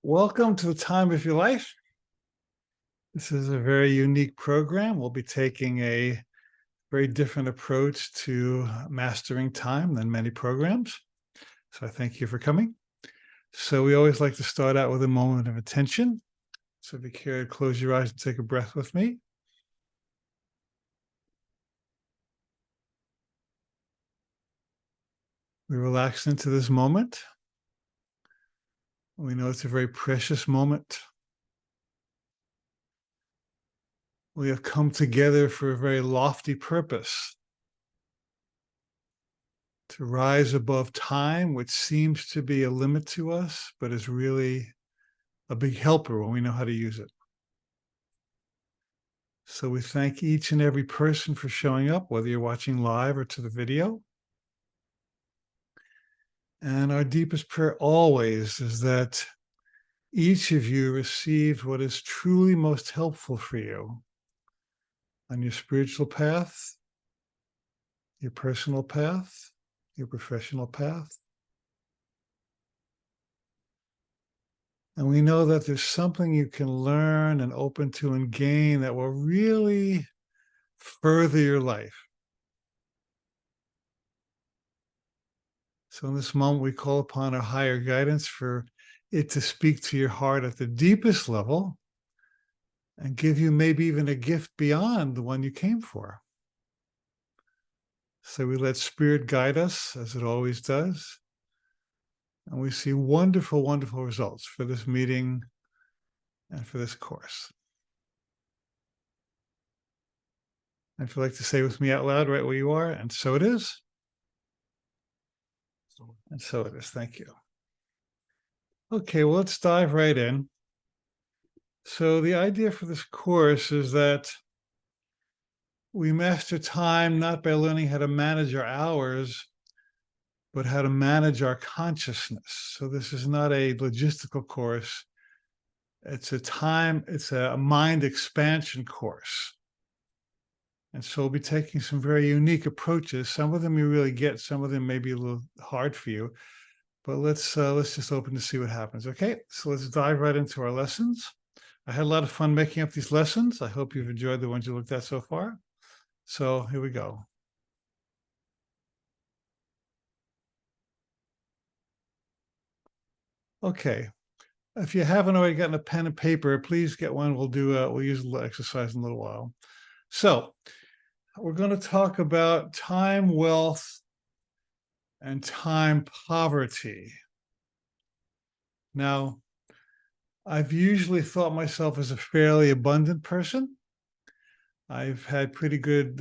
Welcome to the Time of Your Life. This is a very unique program. We'll be taking a very different approach to mastering time than many programs. So I thank you for coming. So we always like to start out with a moment of attention. So if you care, close your eyes and take a breath with me. We relax into this moment. We know it's a very precious moment. We have come together for a very lofty purpose, to rise above time, which seems to be a limit to us, but is really a big helper when we know how to use it. So we thank each and every person for showing up, whether you're watching live or to the video. And our deepest prayer always is that each of you received what is truly most helpful for you on your spiritual path, your personal path, your professional path. And we know that there's something you can learn and open to and gain that will really further your life. So in this moment, we call upon our higher guidance for it to speak to your heart at the deepest level and give you maybe even a gift beyond the one you came for. So we let Spirit guide us, as it always does. And we see wonderful, wonderful results for this meeting and for this course. If you'd like to say with me out loud right where you are, and so it is. And so it is. Thank you. Okay, well, let's dive right in. So the idea for this course is that we master time not by learning how to manage our hours, but how to manage our consciousness. So this is not a logistical course. It's a mind expansion course. And so we'll be taking some very unique approaches. Some of them you really get, some of them may be a little hard for you, but let's just open to see what happens. Okay, so let's dive right into our lessons. I had a lot of fun making up these lessons. I hope you've enjoyed the ones you looked at so far. So here we go. Okay, if you haven't already gotten a pen and paper, please get one. We'll use a little exercise in a little while. So we're going to talk about time wealth and time poverty. Now, I've usually thought myself as a fairly abundant person. I've had pretty good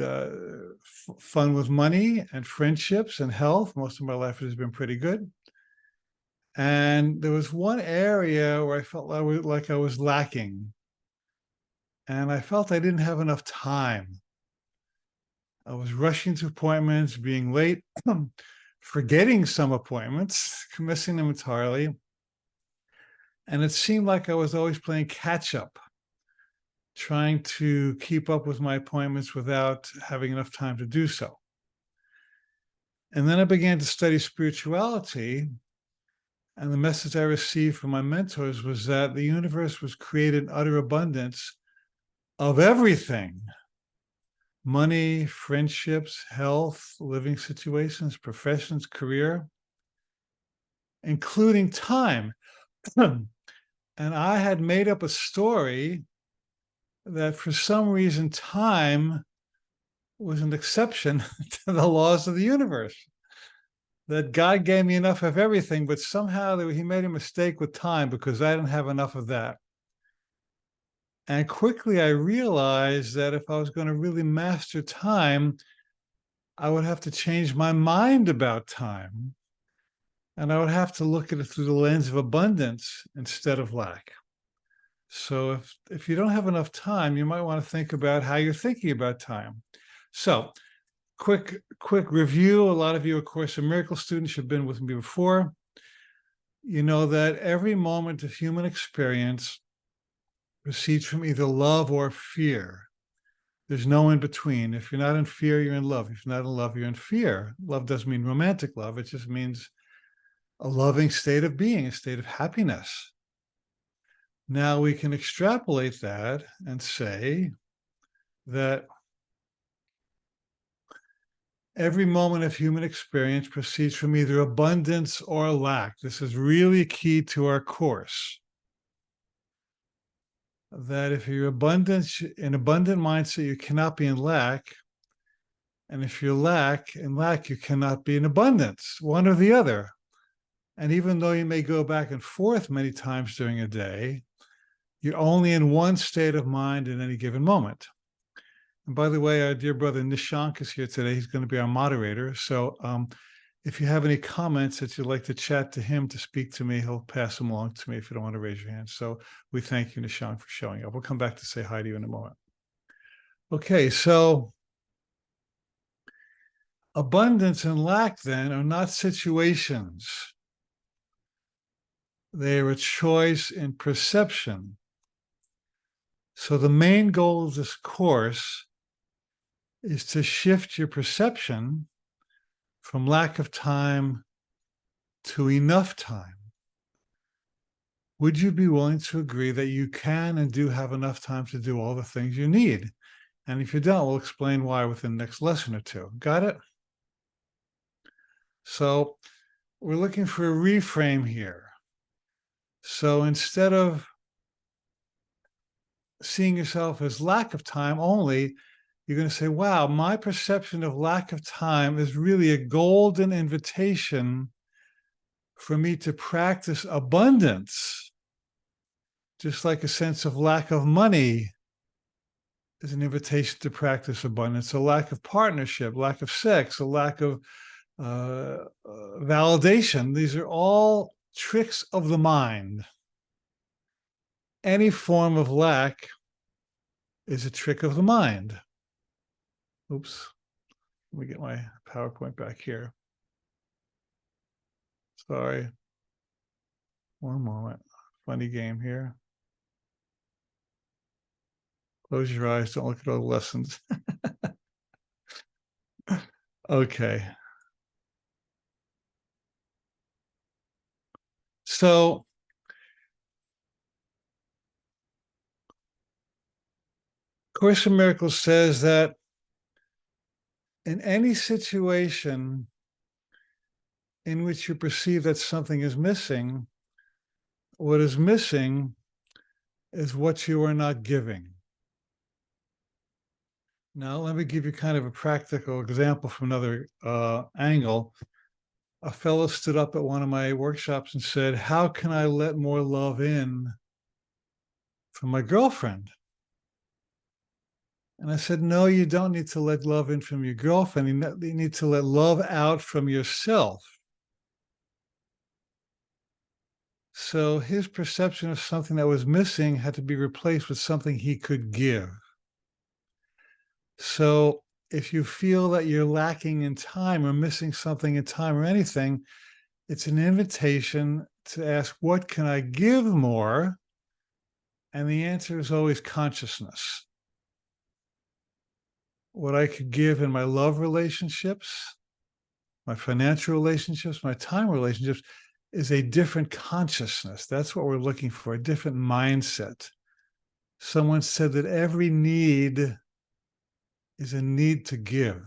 fun with money and friendships and health. Most of my life has been pretty good. And there was one area where I felt like I was lacking. And I felt I didn't have enough time. I was rushing to appointments, being late, forgetting some appointments, missing them entirely. And it seemed like I was always playing catch up, trying to keep up with my appointments without having enough time to do so. And then I began to study spirituality. And the message I received from my mentors was that the universe was created in utter abundance of everything: money, friendships, health, living situations, professions, career, including time. And I had made up a story that for some reason time was an exception to the laws of the universe. That God gave me enough of everything, but somehow he made a mistake with time because I didn't have enough of that. And quickly I realized that if I was going to really master time, I would have to change my mind about time. And I would have to look at it through the lens of abundance instead of lack. So if you don't have enough time, you might want to think about how you're thinking about time. So quick review. A lot of you, of course, are Miracle students. You've been with me before. You know that every moment of human experience proceeds from either love or fear. There's no in between. If you're not in fear, you're in love. If you're not in love, you're in fear. Love doesn't mean romantic love. It just means a loving state of being, a state of happiness. Now we can extrapolate that and say that every moment of human experience proceeds from either abundance or lack. This is really key to our course. That if you're in abundant mindset, you cannot be in lack. And if you're in lack, you cannot be in abundance, one or the other. And even though you may go back and forth many times during a day, you're only in one state of mind at any given moment. And by the way, our dear brother Nishank is here today. He's going to be our moderator. So if you have any comments that you'd like to chat to him to speak to me, he'll pass them along to me if you don't want to raise your hand. So we thank you, Nishank, for showing up. We'll come back to say hi to you in a moment. Okay, so abundance and lack then are not situations. They are a choice in perception. So the main goal of this course is to shift your perception from lack of time to enough time. Would you be willing to agree that you can and do have enough time to do all the things you need? And if you don't, we'll explain why within the next lesson or two. Got it? So we're looking for a reframe here. So instead of seeing yourself as lack of time only, you're going to say, wow, my perception of lack of time is really a golden invitation for me to practice abundance, just like a sense of lack of money is an invitation to practice abundance, a lack of partnership, lack of sex, a lack of validation. These are all tricks of the mind. Any form of lack is a trick of the mind. Oops, let me get my PowerPoint back here. Sorry. One moment. Funny game here. Close your eyes. Don't look at all the lessons. Okay. So Course in Miracles says that in any situation in which you perceive that something is missing, what is missing is what you are not giving. Now, let me give you kind of a practical example from another angle. A fellow stood up at one of my workshops and said, how can I let more love in from my girlfriend? And I said, no, you don't need to let love in from your girlfriend. You need to let love out from yourself. So his perception of something that was missing had to be replaced with something he could give. So if you feel that you're lacking in time or missing something in time or anything, it's an invitation to ask, what can I give more? And the answer is always consciousness. What I could give in my love relationships, my financial relationships, my time relationships is a different consciousness. That's what we're looking for, a different mindset. Someone said that every need is a need to give.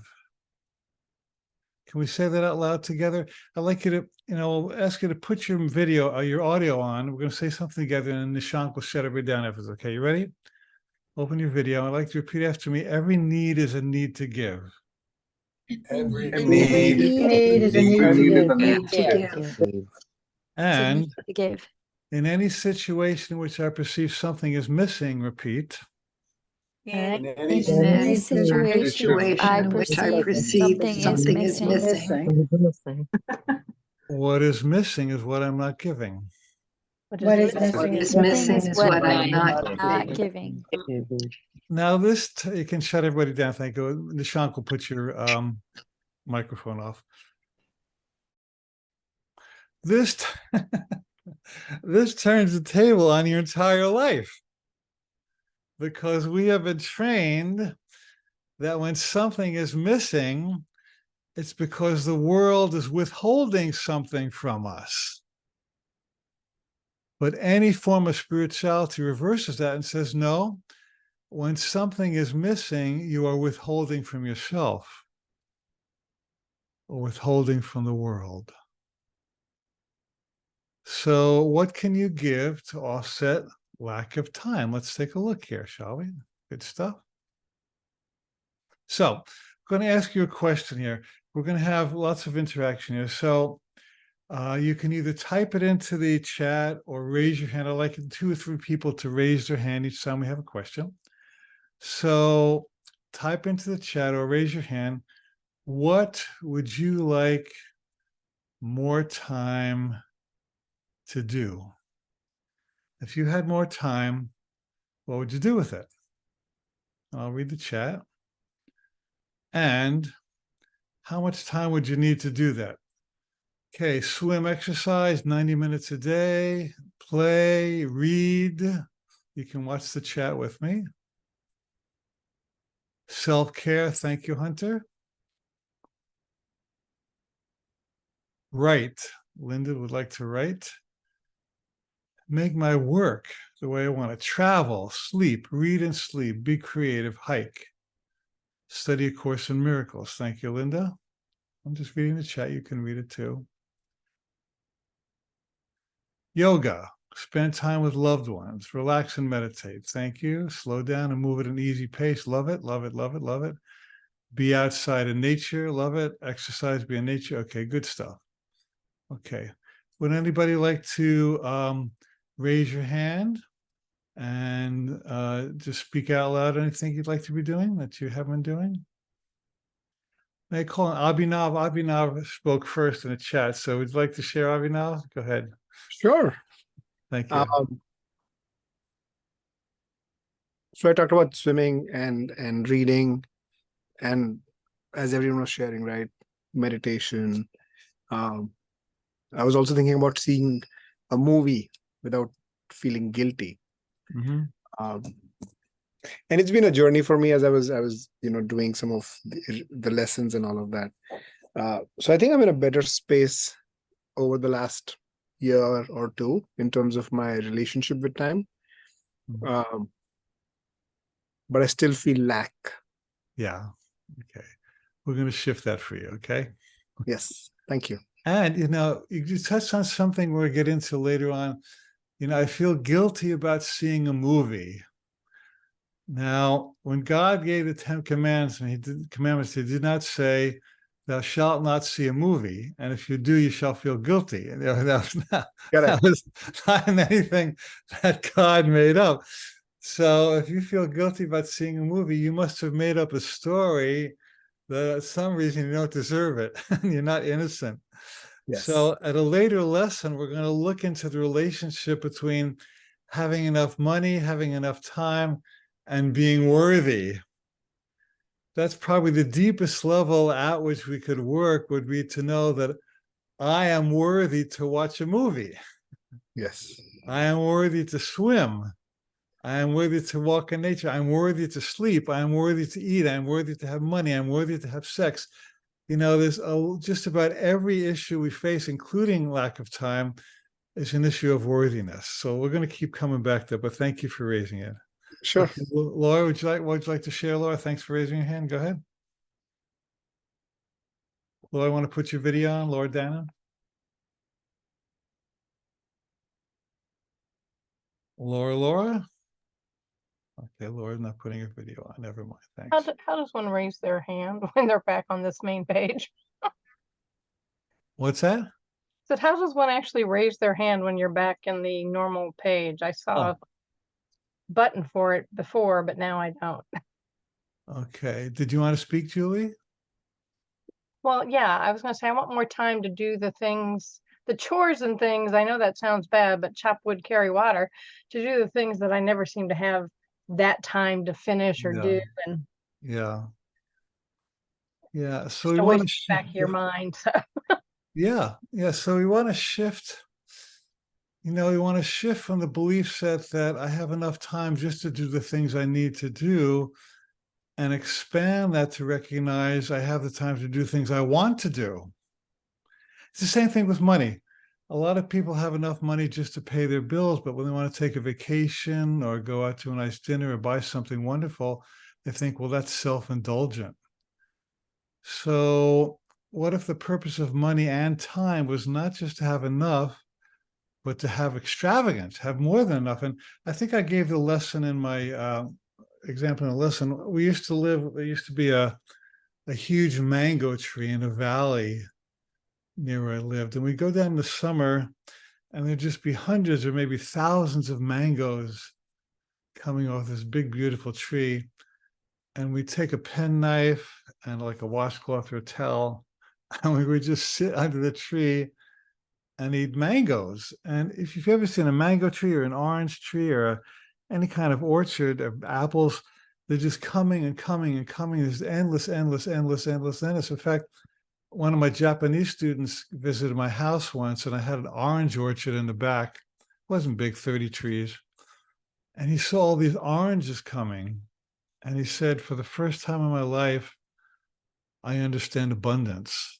Can we say that out loud together? I'd like you to, ask you to put your video, your audio on. We're going to say something together and Nishank will shut everybody down if it's okay. You ready? Open your video. I'd like to repeat after me. Every need is a need to give. Every need is a need to give. And in any situation in which I perceive something is missing, repeat. In any situation in which I perceive something is missing. What is missing is what I'm not giving. What is missing is what I'm not giving. Now this, you can shut everybody down. Thank you. Nishank will put your microphone off. This turns the table on your entire life, because we have been trained that when something is missing, it's because the world is withholding something from us. But any form of spirituality reverses that and says, no, when something is missing, you are withholding from yourself or withholding from the world. So what can you give to offset lack of time? Let's take a look here, shall we? Good stuff. So I'm going to ask you a question here. We're going to have lots of interaction here. So you can either type it into the chat or raise your hand. I'd like 2 or 3 people to raise their hand each time we have a question. So type into the chat or raise your hand. What would you like more time to do? If you had more time, what would you do with it? I'll read the chat. And how much time would you need to do that? Okay, swim, exercise, 90 minutes a day, play, read. You can watch the chat with me. Self-care, thank you, Hunter. Write, Linda would like to write. Make my work the way I want to. Travel, sleep, read and sleep, be creative, hike. Study A Course in Miracles. Thank you, Linda. I'm just reading the chat. You can read it too. Yoga, spend time with loved ones, relax and meditate. Thank you. Slow down and move at an easy pace. Love it, love it, love it, love it. Be outside in nature. Love it. Exercise, be in nature. Okay, good stuff. Okay. Would anybody like to raise your hand and just speak out loud anything you'd like to be doing that you haven't been doing? May I call on Abhinav? Abhinav spoke first in the chat, so would you like to share, Abhinav? Go ahead. Sure. Thank you. So I talked about swimming and reading, and as everyone was sharing, right, meditation. I was also thinking about seeing a movie without feeling guilty. Mm-hmm. And it's been a journey for me as I was doing some of the lessons and all of that. So I think I'm in a better space over the last year or two in terms of my relationship with time. Mm-hmm. But I still feel lack. Yeah. Okay. We're going to shift that for you. Okay. Yes. Thank you. And, you touched on something we'll get into later on. I feel guilty about seeing a movie. Now, when God gave the 10 commandments, he did not say, thou shalt not see a movie. And if you do, you shall feel guilty. And that was not anything that God made up. So if you feel guilty about seeing a movie, you must have made up a story that at some reason you don't deserve it. You're not innocent. Yes. So at a later lesson, we're going to look into the relationship between having enough money, having enough time, and being worthy. That's probably the deepest level at which we could work, would be to know that I am worthy to watch a movie. Yes. I am worthy to swim. I am worthy to walk in nature. I'm worthy to sleep. I am worthy to eat. I'm worthy to have money. I'm worthy to have sex. There's just about every issue we face, including lack of time, is an issue of worthiness. So we're going to keep coming back to it, but thank you for raising it. Sure. Okay, well, Laura, what would you like to share, Laura? Thanks for raising your hand. Go ahead. Laura, I want to put your video on, Laura Dana. Laura? Okay, Laura's not putting her video on. Never mind. Thanks. How does one raise their hand when they're back on this main page? What's that? So how does one actually raise their hand when you're back in the normal page? I saw a button for it before, but now I don't. Okay. Did you want to speak, Julie? Well, yeah, I was going to say I want more time to do the things, the chores and things. I know that sounds bad, but chop wood, carry water, to do the things that I never seem to have that time to finish or do. And yeah. So we want to back your mind. So. Yeah. So we want to shift. We want to shift from the belief set that I have enough time just to do the things I need to do, and expand that to recognize I have the time to do things I want to do. It's the same thing with money. a lot of people have enough money just to pay their bills, but when they want to take a vacation or go out to a nice dinner or buy something wonderful, they think, well, that's self-indulgent. So what if the purpose of money and time was not just to have enough, but to have extravagance, have more than enough? And I think I gave the lesson in my example in a lesson. There used to be a huge mango tree in a valley near where I lived. And we go down in the summer and there'd just be hundreds or maybe thousands of mangoes coming off this big, beautiful tree. And we take a penknife and like a washcloth or a towel, and we would just sit under the tree and eat mangoes. And if you've ever seen a mango tree or an orange tree or any kind of orchard of apples, they're just coming and coming and coming. There's endless. In fact, one of my Japanese students visited my house once, and I had an orange orchard in the back. It wasn't big, 30 trees. And he saw all these oranges coming. And he said, for the first time in my life, I understand abundance.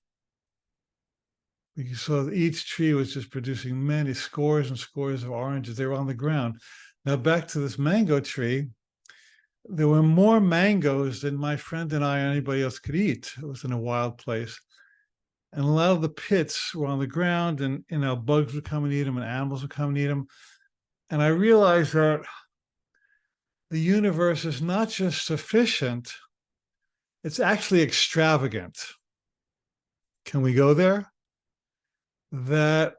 You saw each tree was just producing many scores and scores of oranges. They were on the ground. Now back to this mango tree. There were more mangoes than my friend and I or anybody else could eat. It was in a wild place. And a lot of the pits were on the ground, and bugs would come and eat them and animals would come and eat them. And I realized that the universe is not just sufficient, it's actually extravagant. Can we go there? That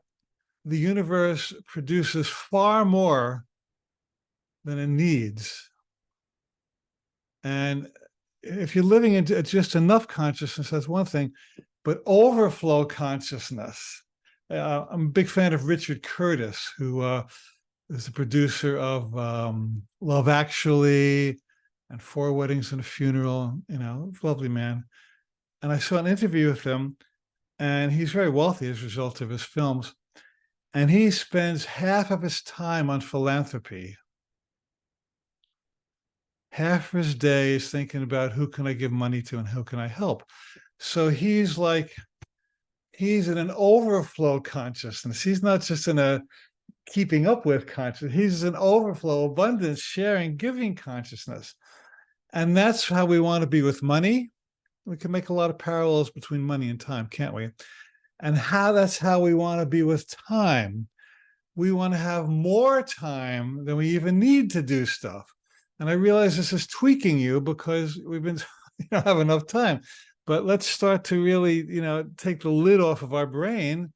the universe produces far more than it needs. And if you're living into just enough consciousness, that's one thing, but overflow consciousness. I'm a big fan of Richard Curtis, who is the producer of Love Actually and Four Weddings and a Funeral, lovely man. And I saw an interview with him, and he's very wealthy as a result of his films. And he spends half of his time on philanthropy. Half of his day is thinking about who can I give money to and who can I help. So he's in an overflow consciousness. He's not just in a keeping up with consciousness. He's an overflow, abundance, sharing, giving consciousness. And that's how we want to be with money. We can make a lot of parallels between money and time, can't we? And that's how we want to be with time. We want to have more time than we even need to do stuff. And I realize this is tweaking you because we've been don't have enough time. But let's start to really, take the lid off of our brain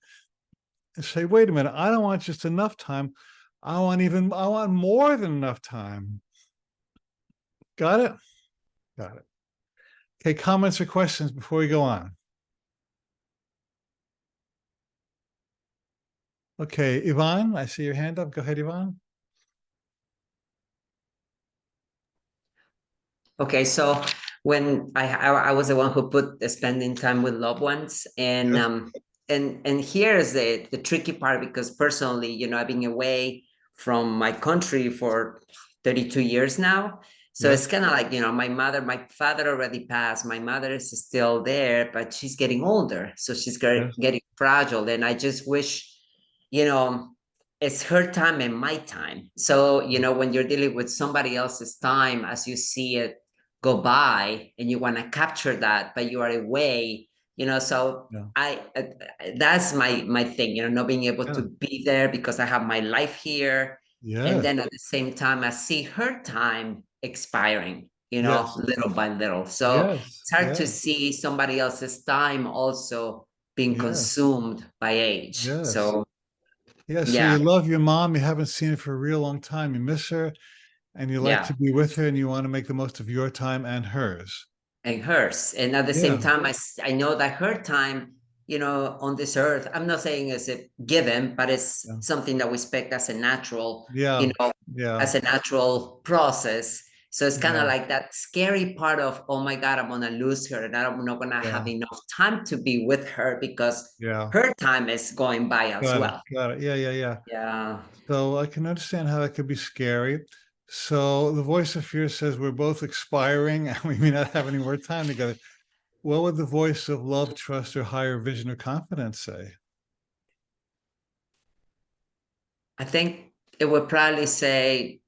and say, wait a minute, I don't want just enough time. I want more than enough time. Got it? Got it. Okay, comments or questions before we go on? Okay, Yvonne, I see your hand up. Go ahead, Yvonne. Okay, so when I was the one who put spending time with loved ones, and and here's the tricky part, because personally, I've been away from my country for 32 years now. So it's kind of like, my father already passed. My mother is still there, but she's getting older. So she's getting fragile. And I just wish, it's her time and my time. So, when you're dealing with somebody else's time, as you see it go by and you want to capture that, but you are away, so that's my thing, not being able to be there because I have my life here. And then at the same time, I see her time expiring, little by little. So it's hard to see somebody else's time also being consumed by age. So you love your mom. You haven't seen her for a real long time. You miss her and you like to be with her, and you want to make the most of your time and hers. And at the same time, I know that her time, on this earth, I'm not saying it's a given, but it's something that we expect as a natural, as a natural process. So it's kind of like that scary part of, oh my God, I'm going to lose her and I'm not going to have enough time to be with her because her time is going by as well. Got it. Yeah. So I can understand how that could be scary. So the voice of fear says we're both expiring and we may not have any more time together. What would the voice of love, trust, or higher vision or confidence say? I think it would probably say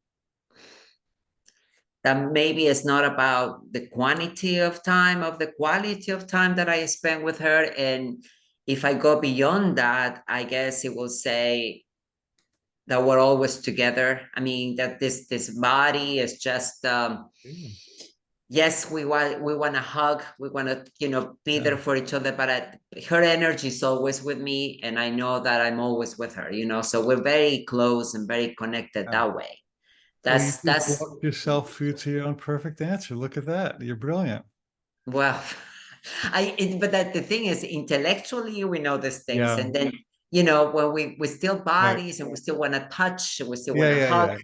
that maybe it's not about the quantity of time, of the quality of time that I spend with her. And if I go beyond that, I guess it will say that we're always together. I mean, that this body is just yes, we want to hug, we want to, you know, be there for each other, but her energy is always with me, and I know that I'm always with her, you know, so we're very close and very connected that way. Well, you That's just walked yourself through to your own perfect answer. Look at that. You're brilliant. well, but that the thing is, intellectually we know these things, Yeah. and then, you know, when we still Right. bodies and we still want to touch, we still Yeah, want to yeah, hug. yeah.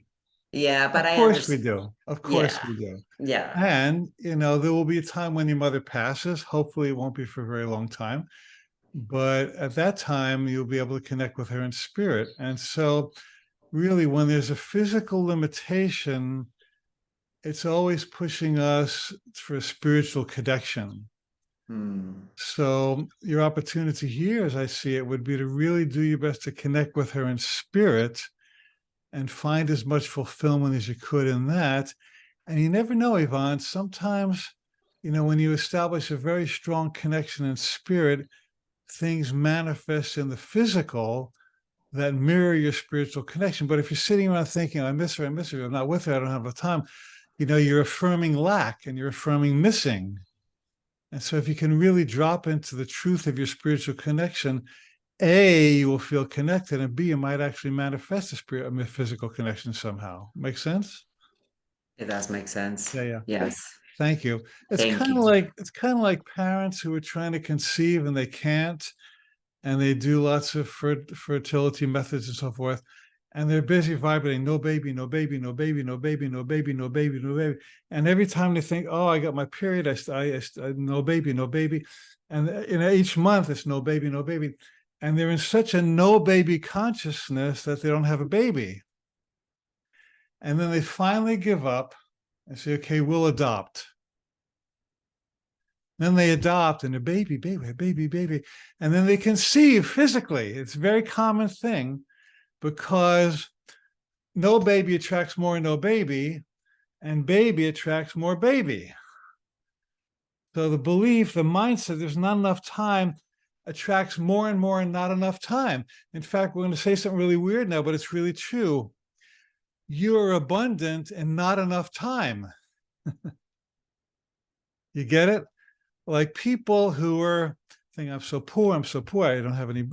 Yeah, but Of I course we understand. do. Of course Yeah. we do. Yeah. And, you know, there will be a time when your mother passes. Hopefully it won't be for a very long time. But at that time, you'll be able to connect with her in spirit. And so really, when there's a physical limitation, it's always pushing us for a spiritual connection. Hmm. So your opportunity here, as I see it, would be to really do your best to connect with her in spirit and find as much fulfillment as you could in that. And you never know, Yvonne, sometimes, you know, when you establish a very strong connection in spirit, things manifest in the physical that mirror your spiritual connection. But if you're sitting around thinking, I miss her, I'm not with her, I don't have the time, you know, you're affirming lack and you're affirming missing. And so if you can really drop into the truth of your spiritual connection, A, you will feel connected, and B, you might actually manifest a physical connection somehow. Make sense? It does make sense. Yeah, yeah. Yes. Thank you. It's Thank kind you. of like parents who are trying to conceive and they can't, and they do lots of fertility methods and so forth, and they're busy vibrating, no baby, no baby, no baby, no baby, no baby, no baby, no baby. And every time they think, oh, I got my period, no baby, no baby. And each month it's no baby, no baby. And they're in such a no baby consciousness that they don't have a baby. And then they finally give up and say, okay, we'll adopt. Then they adopt and a baby, baby. And then they conceive physically. It's a very common thing because no baby attracts more no baby, and baby attracts more baby. So the belief, the mindset, there's not enough time attracts more and more and not enough time. In fact, we're going to say something really weird now, but it's really true. You're abundant and not enough time. You get it? Like people who are thinking, I'm so poor, I don't have any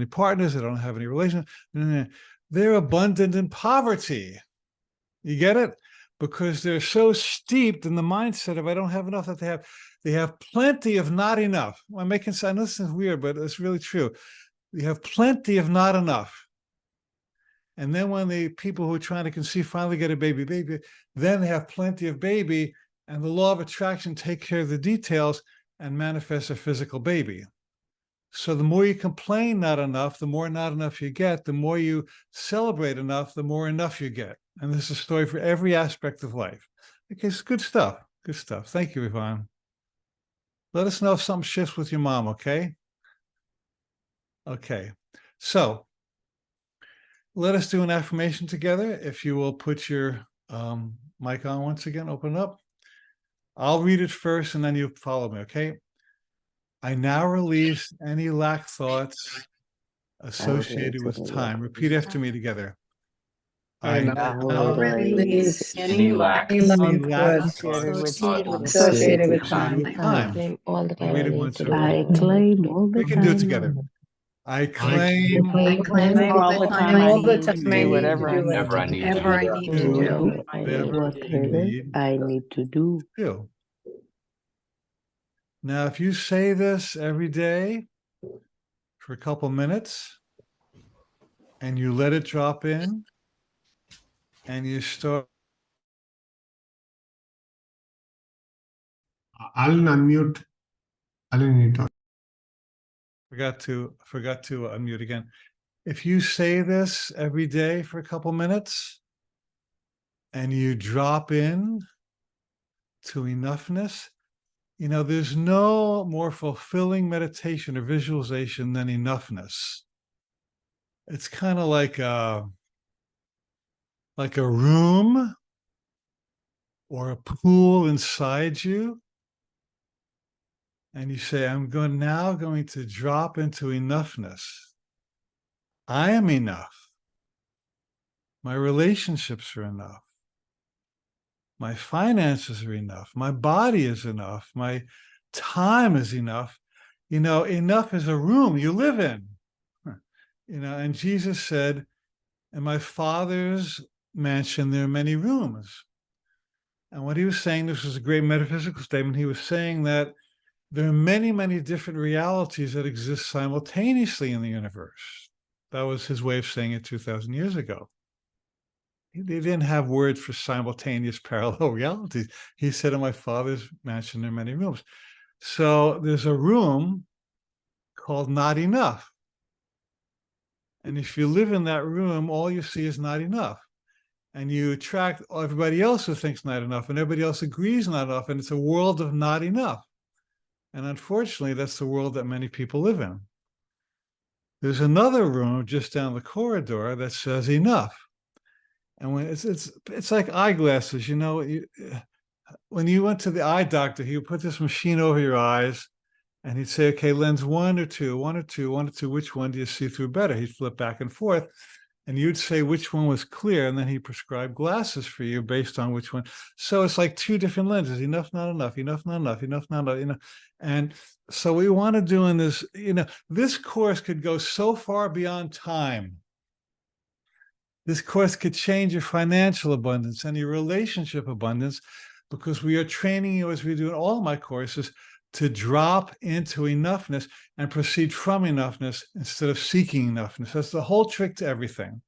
partners, I don't have any relations. They're abundant in poverty. You get it? Because they're so steeped in the mindset of I don't have enough, that they have plenty of not enough. I'm making, I know this is weird, but it's really true. You have plenty of not enough. And then when the people who are trying to conceive finally get a baby, then they have plenty of baby, and the law of attraction take care of the details and manifest a physical baby. So the more you complain not enough, the more not enough you get. The more you celebrate enough, the more enough you get. And this is a story for every aspect of life. Okay, it's good stuff. Good stuff. Thank you, Yvonne. Let us know if something shifts with your mom, okay? Okay. So let us do an affirmation together. If you will put your mic on once again, open up. I'll read it first and then you follow me, okay? I now release any lack thoughts associated with time. Repeat after me together. I now Release Any lack any lack thoughts associated associated with time. time. Time. All the Read it time. once over. I claim all the We can do it time. together. I claim all the time I all the need to time I do need whatever to do whatever I need to whatever I do. need to do. whatever you need I need to do. to do. Now, if you say this every day for a couple minutes and you let it drop in and you start. I'll unmute. I'll unmute. Forgot to unmute again. If you say this every day for a couple minutes and you drop in to enoughness, you know, there's no more fulfilling meditation or visualization than enoughness. It's kind of like like a room or a pool inside you. And you say, I'm now going to drop into enoughness. I am enough. My relationships are enough. My finances are enough. My body is enough. My time is enough. Enough is a room you live in. And Jesus said, in my Father's mansion, there are many rooms. And what he was saying, this was a great metaphysical statement. He was saying that there are many, many different realities that exist simultaneously in the universe. That was his way of saying it 2,000 years ago. They didn't have words for simultaneous parallel realities. He said, in my Father's mansion, there are many rooms. So there's a room called not enough. And if you live in that room, all you see is not enough. And you attract everybody else who thinks not enough, and everybody else agrees not enough. And it's a world of not enough. And unfortunately, that's the world that many people live in. There's another room just down the corridor that says enough. And when it's like eyeglasses, when you went to the eye doctor, he would put this machine over your eyes and he'd say, okay, lens 1 or 2, 1 or 2, 1 or 2, which one do you see through better? He'd flip back and forth and you'd say which one was clear. And then he prescribed glasses for you based on which one. So it's like two different lenses, enough, not enough, enough, not enough, enough, not enough, And so we want to do in this, this course could go so far beyond time. This course could change your financial abundance and your relationship abundance, because we are training you, as we do in all of my courses, to drop into enoughness and proceed from enoughness instead of seeking enoughness. That's the whole trick to everything.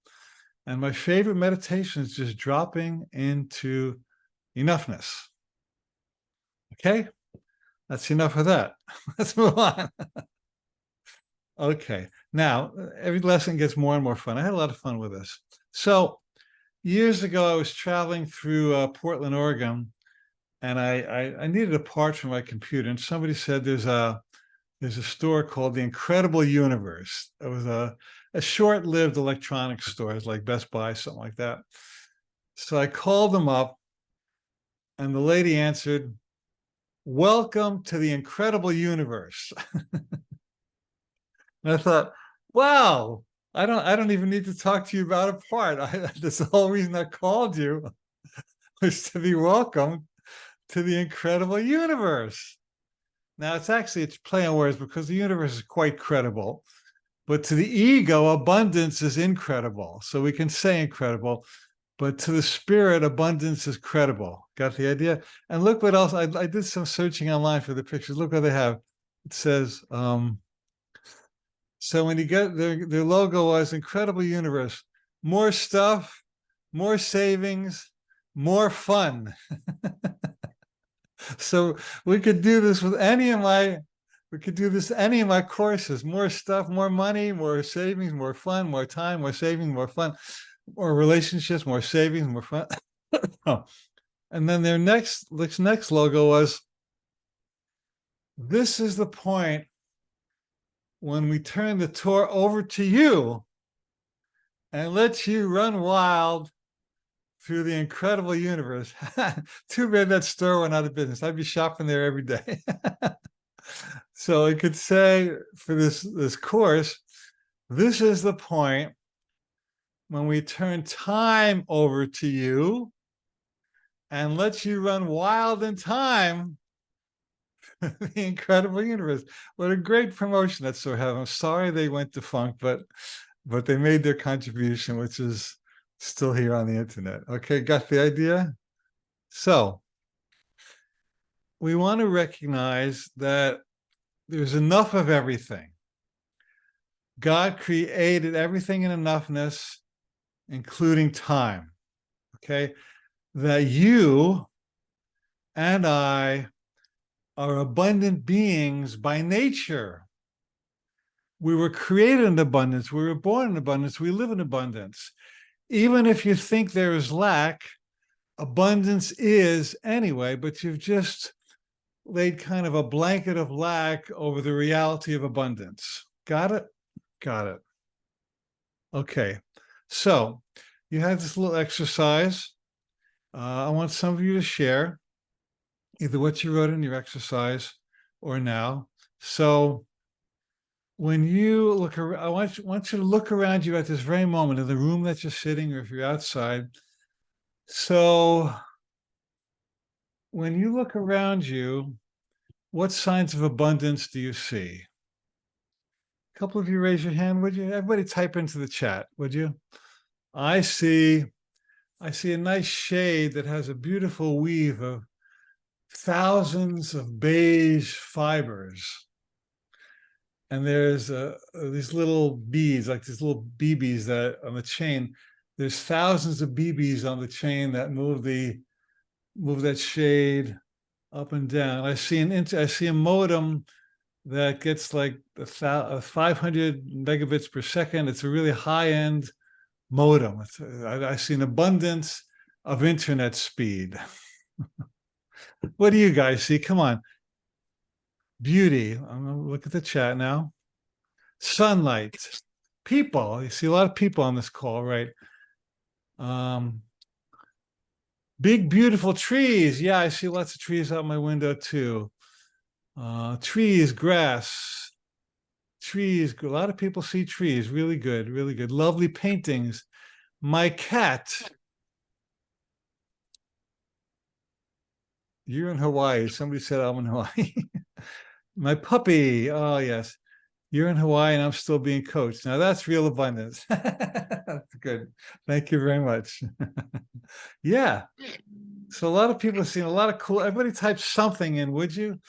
And my favorite meditation is just dropping into enoughness. Okay, that's enough of that. Let's move on. Okay, now every lesson gets more and more fun. I had a lot of fun with this. So years ago, I was traveling through Portland, Oregon, and I needed a part for my computer. And somebody said there's a store called The Incredible Universe. It was a short-lived electronics store. It's like Best Buy, something like that. So I called them up, and the lady answered, "Welcome to the Incredible Universe." And I thought, wow, I don't even need to talk to you about a part. That's the whole reason I called you, was to be welcomed to the incredible universe. Now it's play on words, because the universe is quite credible, but to the ego, abundance is incredible. So we can say incredible, but to the spirit, abundance is credible. Got the idea? And look what else, I did some searching online for the pictures. Look what they have. It says, so when you get their logo was Incredible Universe, more stuff, more savings, more fun. So we could do this with any of my courses. More stuff, more money, more savings, more fun, more time, more savings, more fun, more relationships, more savings, more fun. Oh. And then their next logo was, this is the point when we turn the tour over to you and let you run wild through the incredible universe. Too bad that store went out of business. I'd be shopping there every day. So I could say for this course, this is the point when we turn time over to you and let you run wild in time. The incredible universe. What a great promotion that store had. I'm sorry they went defunct, but they made their contribution, which is still here on the internet. Okay, got the idea? So we want to recognize that there's enough of everything. God created everything in enoughness, including time. Okay, that you and I are abundant beings by nature. We were created in abundance. We were born in abundance. We live in abundance. Even if you think there is lack, abundance is anyway, but you've just laid kind of a blanket of lack over the reality of abundance. Got it? Got it. Okay. So you have this little exercise. I want some of you to share either what you wrote in your exercise or now. So when you look around, I want you to look around you at this very moment in the room that you're sitting, or if you're outside. So when you look around you, what signs of abundance do you see? A couple of you raise your hand, would you? Everybody type into the chat, would you? I see a nice shade that has a beautiful weave of thousands of beige fibers. And there's these little beads, like these little BBs that on the chain. There's thousands of BBs on the chain that move that shade up and down. I see a modem that gets like 500 megabits per second. It's a really high-end modem. I see an abundance of internet speed. What do you guys see? Come on. Beauty. I'm gonna look at the chat now. Sunlight. People. You see a lot of people on this call, right? Big, beautiful trees. Yeah, I see lots of trees out my window too. Trees, grass, trees. A lot of people see trees. Really good, really good. Lovely paintings. My cat. You're in Hawaii. Somebody said I'm in Hawaii. My puppy. Oh, yes. You're in Hawaii and I'm still being coached. Now that's real abundance. That's good. Thank you very much. Yeah. So a lot of people are seeing a lot of cool. Everybody type something in, would you?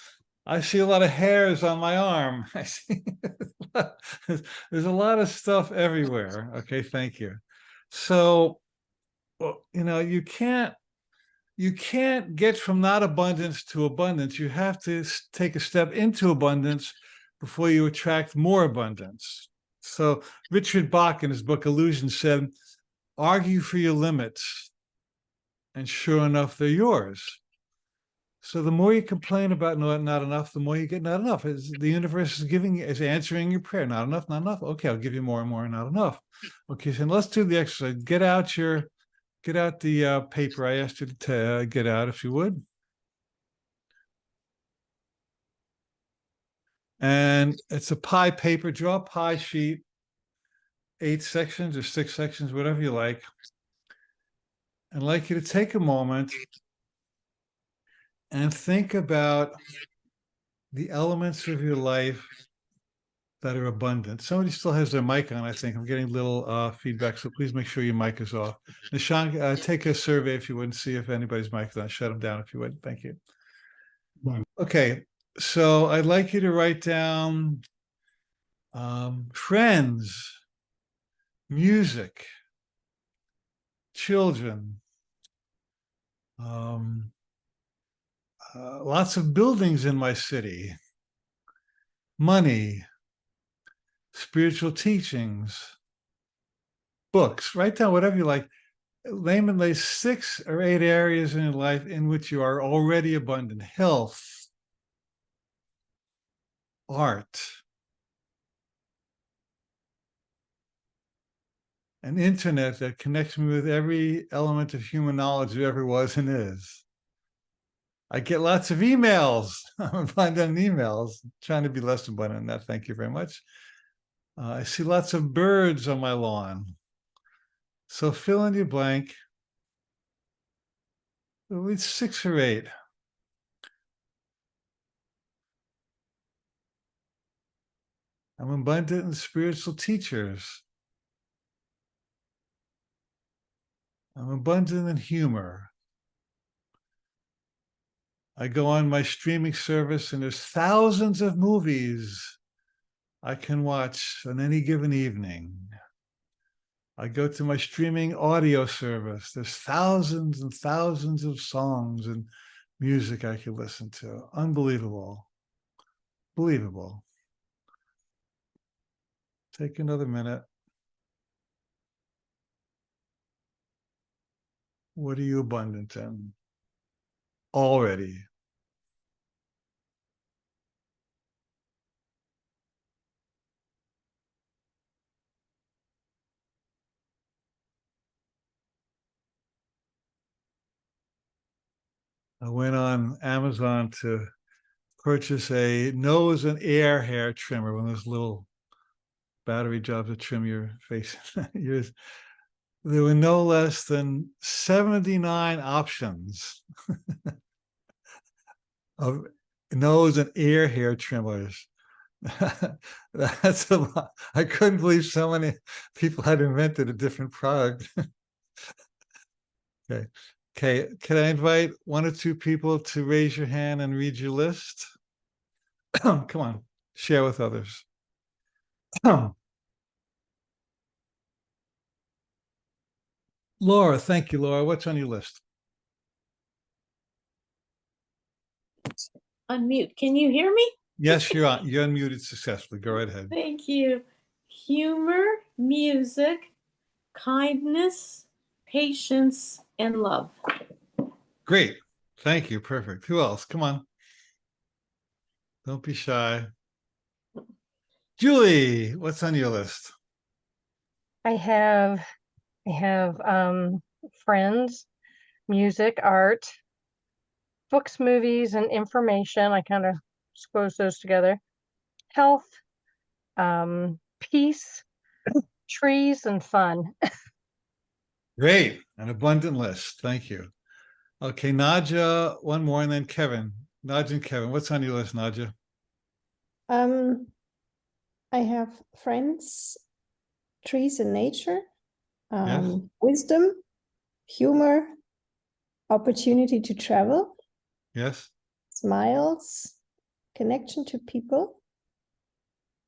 I see a lot of hairs on my arm. I see there's a lot of stuff everywhere. Okay, thank you. So, well, you can't get from not abundance to abundance. You have to take a step into abundance before you attract more abundance. So Richard Bach in his book Illusion said, argue for your limits, and sure enough, they're yours. So the more you complain about not enough, the more you get not enough. The universe is answering your prayer. Not enough, not enough. Okay, I'll give you more and more, not enough. Okay, so let's do the exercise. Get out the paper I asked you to get out, if you would. And it's a pie paper. Draw a pie sheet, 8 sections or 6 sections, whatever you like. I'd like you to take a moment and think about the elements of your life that are abundant. Somebody still has their mic on, I think. I'm getting little feedback, so please make sure your mic is off. Nishan, take a survey if you would, and see if anybody's mic is on. Shut them down if you would. Thank you. Okay, so I'd like you to write down friends, music, children, lots of buildings in my city, money, spiritual teachings, books. Write down whatever you like. Name at least 6 or 8 areas in your life in which you are already abundant. Health, art, an internet that connects me with every element of human knowledge there ever was and is. I get lots of emails. I'm abundant in emails. I'm trying to be less abundant in that. Thank you very much. I see lots of birds on my lawn. So fill in your blank. At least 6 or 8. I'm abundant in spiritual teachers. I'm abundant in humor. I go on my streaming service and there's thousands of movies I can watch on any given evening. I go to my streaming audio service. There's thousands and thousands of songs and music I can listen to. Unbelievable. Believable. Take another minute. What are you abundant in? Already. I went on Amazon to purchase a nose and ear hair trimmer, one of those little battery jobs to trim your face. Yours. There were no less than 79 options of nose and ear hair trimmers. That's a lot. I couldn't believe so many people had invented a different product. Okay. Okay. Can I invite one or two people to raise your hand and read your list? Come on, share with others. Laura, thank you, Laura. What's on your list? Unmute. Can you hear me? Yes, you're on. You're unmuted successfully. Go right ahead. Thank you. Humor, music, kindness, patience, and love. Great. Thank you. Perfect. Who else? Come on. Don't be shy. Julie, what's on your list? I have friends, music, art, books, movies, and information. I kind of squoze those together. Health, peace, trees, and fun. Great. An abundant list. Thank you. Okay, Nadja, one more, and then Kevin. Nadja and Kevin, what's on your list, Nadja? I have friends, trees and nature, Yes. wisdom, humor, opportunity to travel, Yes. smiles, connection to people,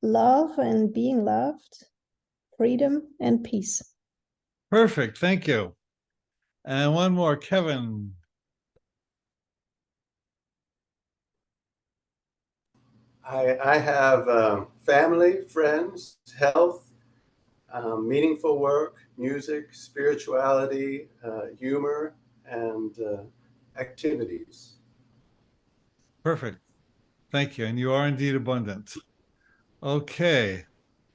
love and being loved, freedom and peace. Perfect. Thank you. And one more, Kevin. I have family, friends, health, meaningful work, music, spirituality, humor, and activities. Perfect. Thank you. And you are indeed abundant. Okay.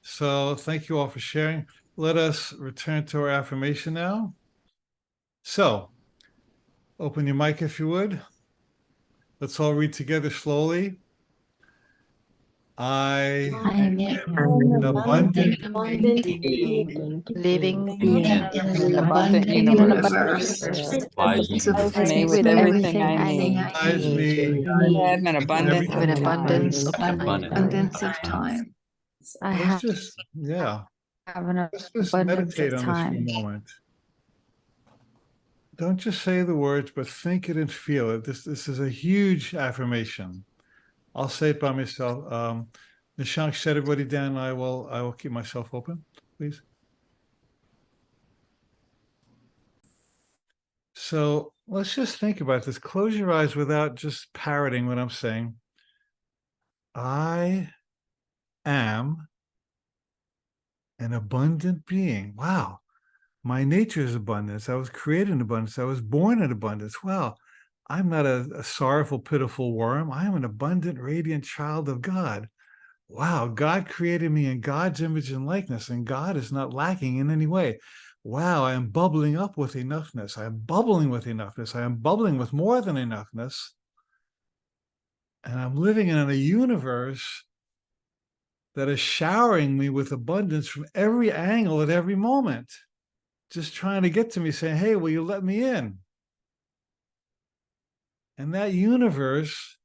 So thank you all for sharing. Let us return to our affirmation now. So open your mic if you would. Let's all read together slowly. I am an abundant living being in an abundant universe. Bless me with everything I need. reminds me Have an Have an abundance of time. I let's have just an let's just abundance meditate of on this for a time. moment. Don't just say the words, but think it and feel it. This is a huge affirmation. I'll say it by myself. Nishank, shut everybody down, and I will keep myself open, please. So let's just think about this. Close your eyes without just parroting what I'm saying. I am an abundant being. Wow. My nature is abundance. I was created in abundance. I was born in abundance. Wow. I'm not a sorrowful, pitiful worm. I am an abundant, radiant child of God. Wow. God created me in God's image and likeness, and God is not lacking in any way. Wow. I am bubbling up with enoughness. I am bubbling with enoughness. I am bubbling with more than enoughness. And I'm living in a universe that is showering me with abundance from every angle at every moment, just trying to get to me, saying, hey, will you let me in? And that universe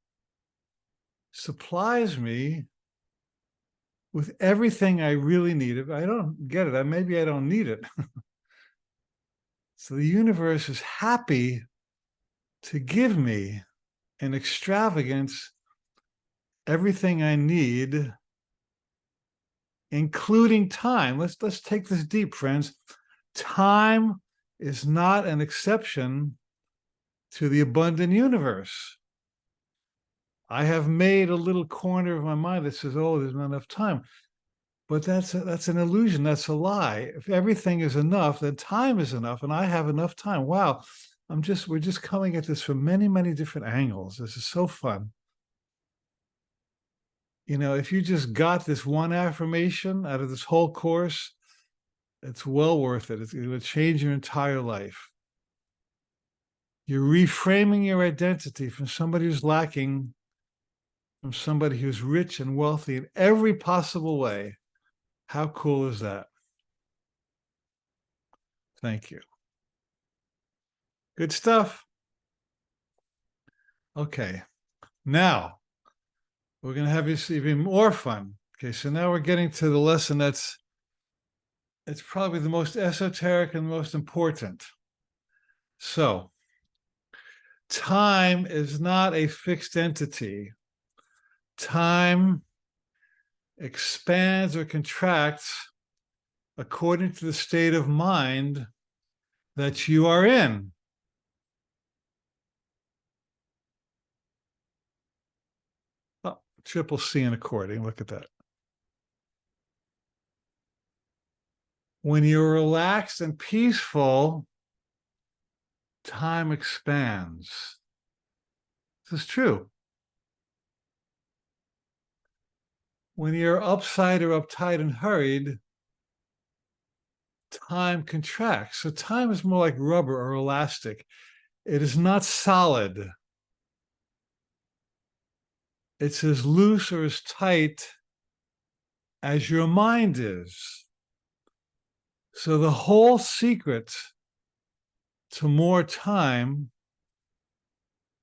supplies me with everything I really need. If I don't get it, maybe I don't need it. So the universe is happy to give me in extravagance everything I need, including time. Let's take this deep, friends. Time is not an exception to the abundant universe. I have made a little corner of my mind that says, oh, there's not enough time. But that's an illusion. That's a lie. If everything is enough, then time is enough, and I have enough time. Wow. We're just coming at this from many, many different angles. This is so fun. You know, if you just got this one affirmation out of this whole course, it's well worth it. It will change your entire life. You're reframing your identity from somebody who's lacking, from somebody who's rich and wealthy in every possible way. How cool is that? Thank you. Good stuff. Okay, now we're going to have this even more fun. Okay, so now we're getting to the lesson it's probably the most esoteric and most important. So, time is not a fixed entity. Time expands or contracts according to the state of mind that you are in. Oh, triple C in according, look at that. When you're relaxed and peaceful, time expands. This is true. When you're upside or uptight and hurried, time contracts. So time is more like rubber or elastic. It is not solid. It's as loose or as tight as your mind is. So the whole secret to more time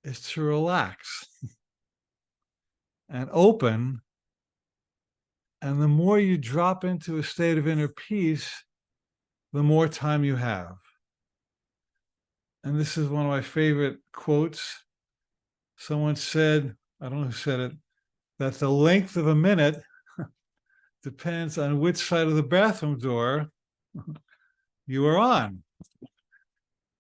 is to relax and open. And the more you drop into a state of inner peace, the more time you have. And this is one of my favorite quotes. Someone said, I don't know who said it, that the length of a minute depends on which side of the bathroom door you are on.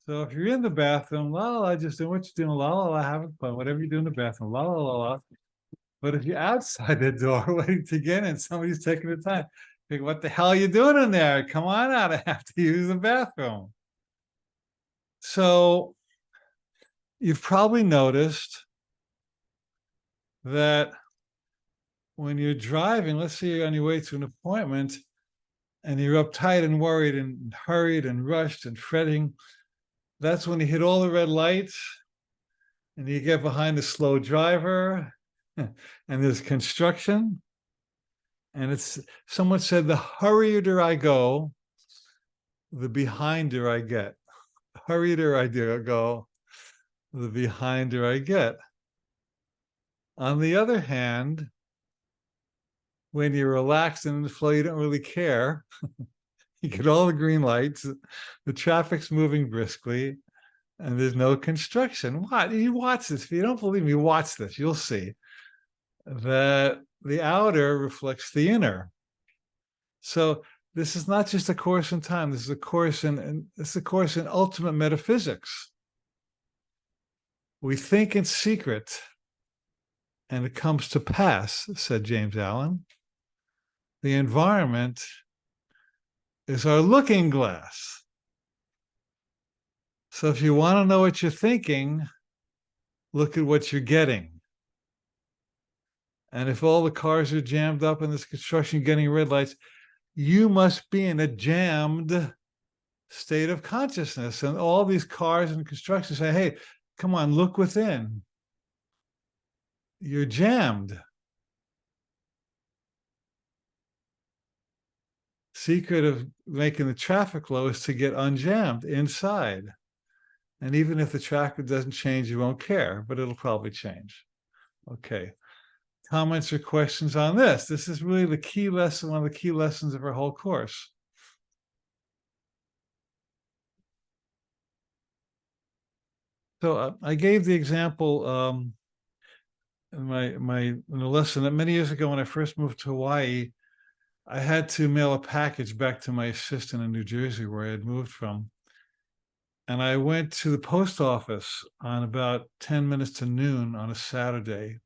So if you're in the bathroom, la la, just doing what you're doing, la la la, having fun, whatever you do in the bathroom, la la la la. But if you're outside the door waiting to get in, somebody's taking the time. Think, what the hell are you doing in there? Come on out, I have to use the bathroom. So you've probably noticed that when you're driving, let's say you're on your way to an appointment and you're uptight and worried and hurried and rushed and fretting, that's when you hit all the red lights and you get behind the slow driver and there's construction. And it's, someone said, the hurrieder I go, the behinder I get. The hurrieder I go, the behinder I get. On the other hand, when you're relaxed and in the flow, you don't really care. You get all the green lights, the traffic's moving briskly, and there's no construction. What? You watch this. If you don't believe me, watch this. You'll see that the outer reflects the inner. So this is not just a course in time. This is a course in ultimate metaphysics. We think in secret, and it comes to pass, said James Allen. The environment is our looking glass. So if you want to know what you're thinking, look at what you're getting. And if all the cars are jammed up in this construction, getting red lights, you must be in a jammed state of consciousness. And all these cars and construction say, hey, come on, look within. You're jammed. Secret of making the traffic flow is to get unjammed inside. And even if the traffic doesn't change, you won't care, but it'll probably change. Okay. Comments or questions on this? This is really the key lesson, one of the key lessons of our whole course. So I gave the example in the lesson that many years ago when I first moved to Hawaii, I had to mail a package back to my assistant in New Jersey where I had moved from. And I went to the post office on about 10 minutes to noon on a Saturday.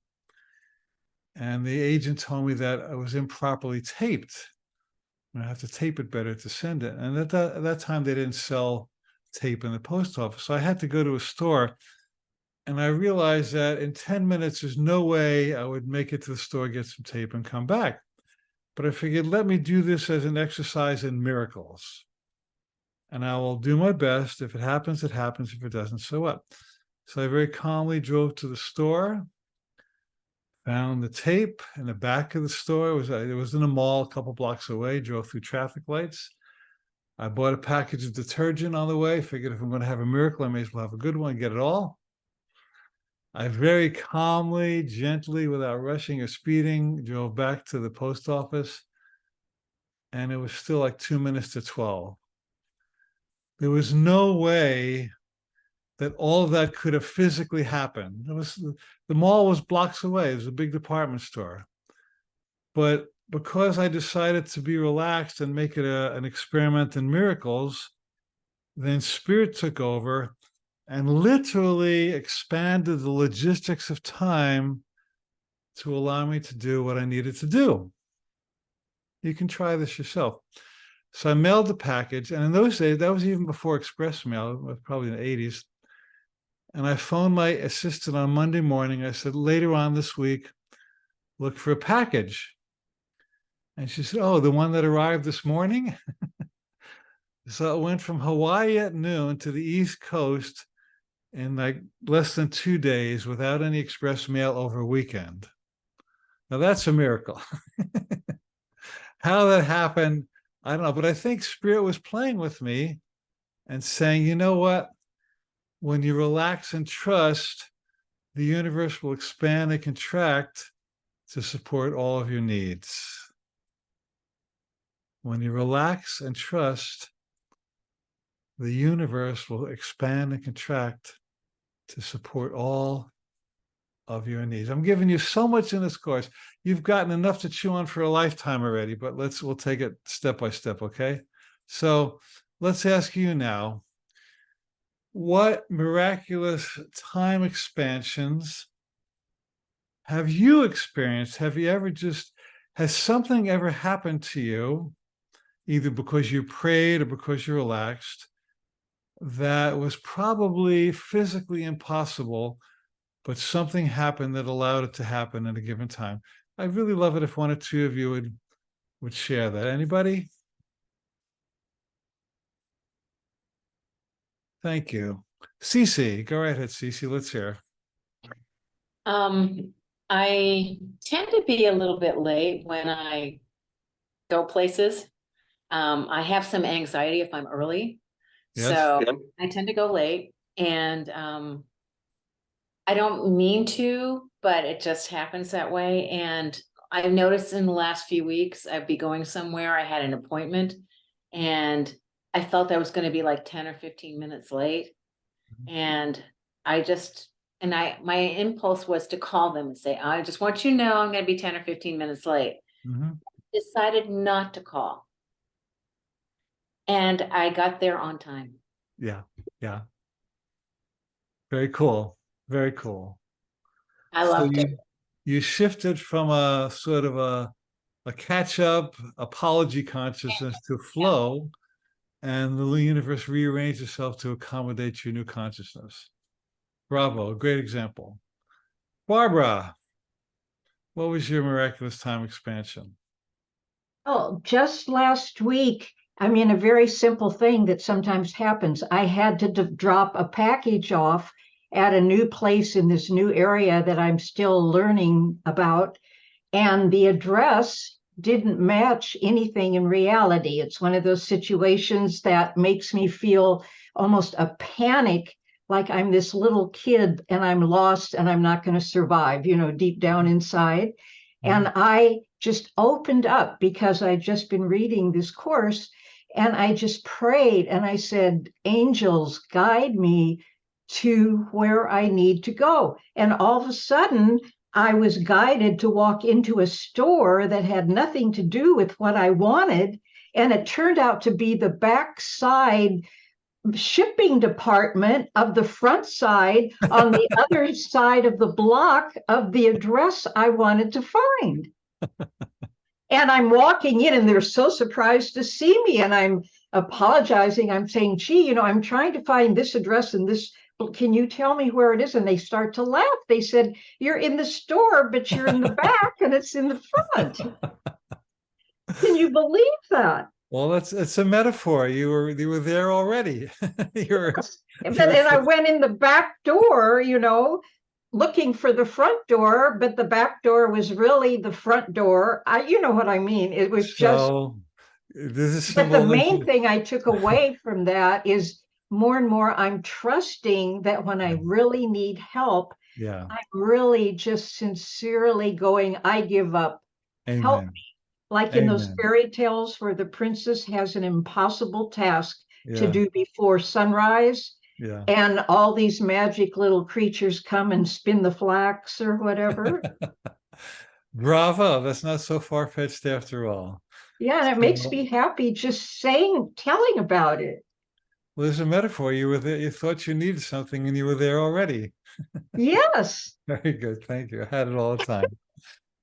And the agent told me that I was improperly taped. I have to tape it better to send it. And at that time, they didn't sell tape in the post office. So I had to go to a store. And I realized that in 10 minutes, there's no way I would make it to the store, get some tape, and come back. But I figured, let me do this as an exercise in miracles. and I will do my best. If it happens, it happens. If it doesn't, so what? So I very calmly drove to the store, found the tape in the back of the store. It was in a mall a couple blocks away, drove through traffic lights. I bought a package of detergent on the way, figured if I'm going to have a miracle, I may as well have a good one, get it all. I very calmly, gently, without rushing or speeding, drove back to the post office, and it was still like 2 minutes to 12. There was no way that all of that could have physically happened. The mall was blocks away. It was a big department store. But because I decided to be relaxed and make it an experiment in miracles, then Spirit took over and literally expanded the logistics of time to allow me to do what I needed to do. You can try this yourself. So I mailed the package, and in those days, that was even before express mail, it was probably in the 80s. And I phoned my assistant on Monday morning. I said, later on this week, look for a package. And she said, oh, the one that arrived this morning? So it went from Hawaii at noon to the East Coast in like less than 2 days without any express mail over a weekend. Now that's a miracle. How that happened, I don't know, but I think Spirit was playing with me and saying, you know what? When you relax and trust, the universe will expand and contract to support all of your needs. When you relax and trust, the universe will expand and contract to support all of your needs. I'm giving you so much in this course. You've gotten enough to chew on for a lifetime already, but we'll take it step by step, okay? So let's ask you now, what miraculous time expansions have you experienced? Have you ever has something ever happened to you, either because you prayed or because you relaxed, that was probably physically impossible, but something happened that allowed it to happen at a given time? I'd really love it if one or two of you would share that. Anybody? Thank you. Cece, go right ahead, Cece. Let's hear. I tend to be a little bit late when I go places. I have some anxiety if I'm early. Yes. So I tend to go late, and I don't mean to, but it just happens that way. And I've noticed in the last few weeks, I'd be going somewhere, I had an appointment, and I felt I was going to be like 10 or 15 minutes late. And my impulse was to call them and say, I just want you to know I'm going to be 10 or 15 minutes late. Mm-hmm. Decided not to call. And I got there on time. Yeah. Yeah. Very cool. Very cool. I loved it. You shifted from a sort of a catch-up apology consciousness to flow, and the universe rearranged itself to accommodate your new consciousness. Bravo, great example. Barbara, what was your miraculous time expansion? Oh, just last week, I mean, a very simple thing that sometimes happens. I had to drop a package off at a new place in this new area that I'm still learning about, and the address didn't match anything in reality. It's one of those situations that makes me feel almost a panic, like I'm this little kid and I'm lost and I'm not going to survive, deep down inside. And I just opened up because I'd just been reading this course, and I just prayed and I said, angels, guide me to where I need to go. And all of a sudden, I was guided to walk into a store that had nothing to do with what I wanted. And it turned out to be the backside shipping department of the front side on the other side of the block of the address I wanted to find. And I'm walking in and they're so surprised to see me, and I'm apologizing. I'm saying, gee, I'm trying to find this address and this. Can you tell me where it is? And they start to laugh. They said, you're in the store, but you're in the back and it's in the front. Can you believe that? Well, it's a metaphor. You were there already. You're, But then I went in the back door, looking for the front door, but the back door was really the front door. You know what I mean? It was just, so this is but the symbol main thing I took away from that is more and more I'm trusting that when I really need help, yeah. I'm really just sincerely going, I give up. Help Amen. me. Like in those Amen. fairy tales where the princess has an impossible task to Yeah. do before sunrise, Yeah. and all these magic little creatures come and spin the flax or whatever. Bravo. That's not so far-fetched after all. Yeah, and it makes me happy just telling about it. Well, there's a metaphor. You were there, you thought you needed something and you were there already. Yes. Very good. Thank you. I had it all the time.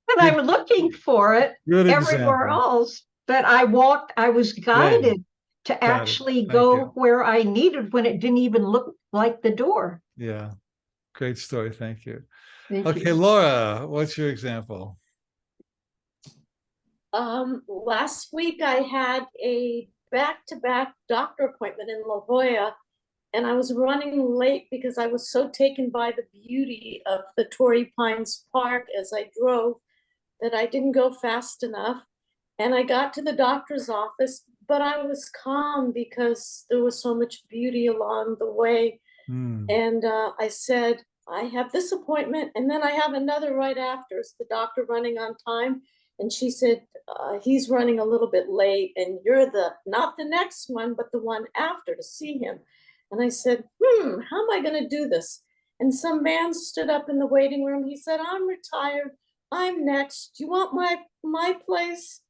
And I'm looking for it Good everywhere example. else. But I was guided to Got it. actually Thank go you. where I needed when it didn't even look like the door. Yeah. Great story. Thank you. Thank Okay, you. Laura, what's your example? Last week I had a back-to-back doctor appointment in La Jolla, and I was running late because I was so taken by the beauty of the Torrey Pines Park as I drove that I didn't go fast enough. And I got to the doctor's office, but I was calm because there was so much beauty along the way. And I said, I have this appointment and then I have another right after. Is the doctor running on time? And she said, he's running a little bit late and you're not the next one, but the one after to see him. And I said, how am I going to do this? And some man stood up in the waiting room. He said, I'm retired. I'm next. Do you want my place?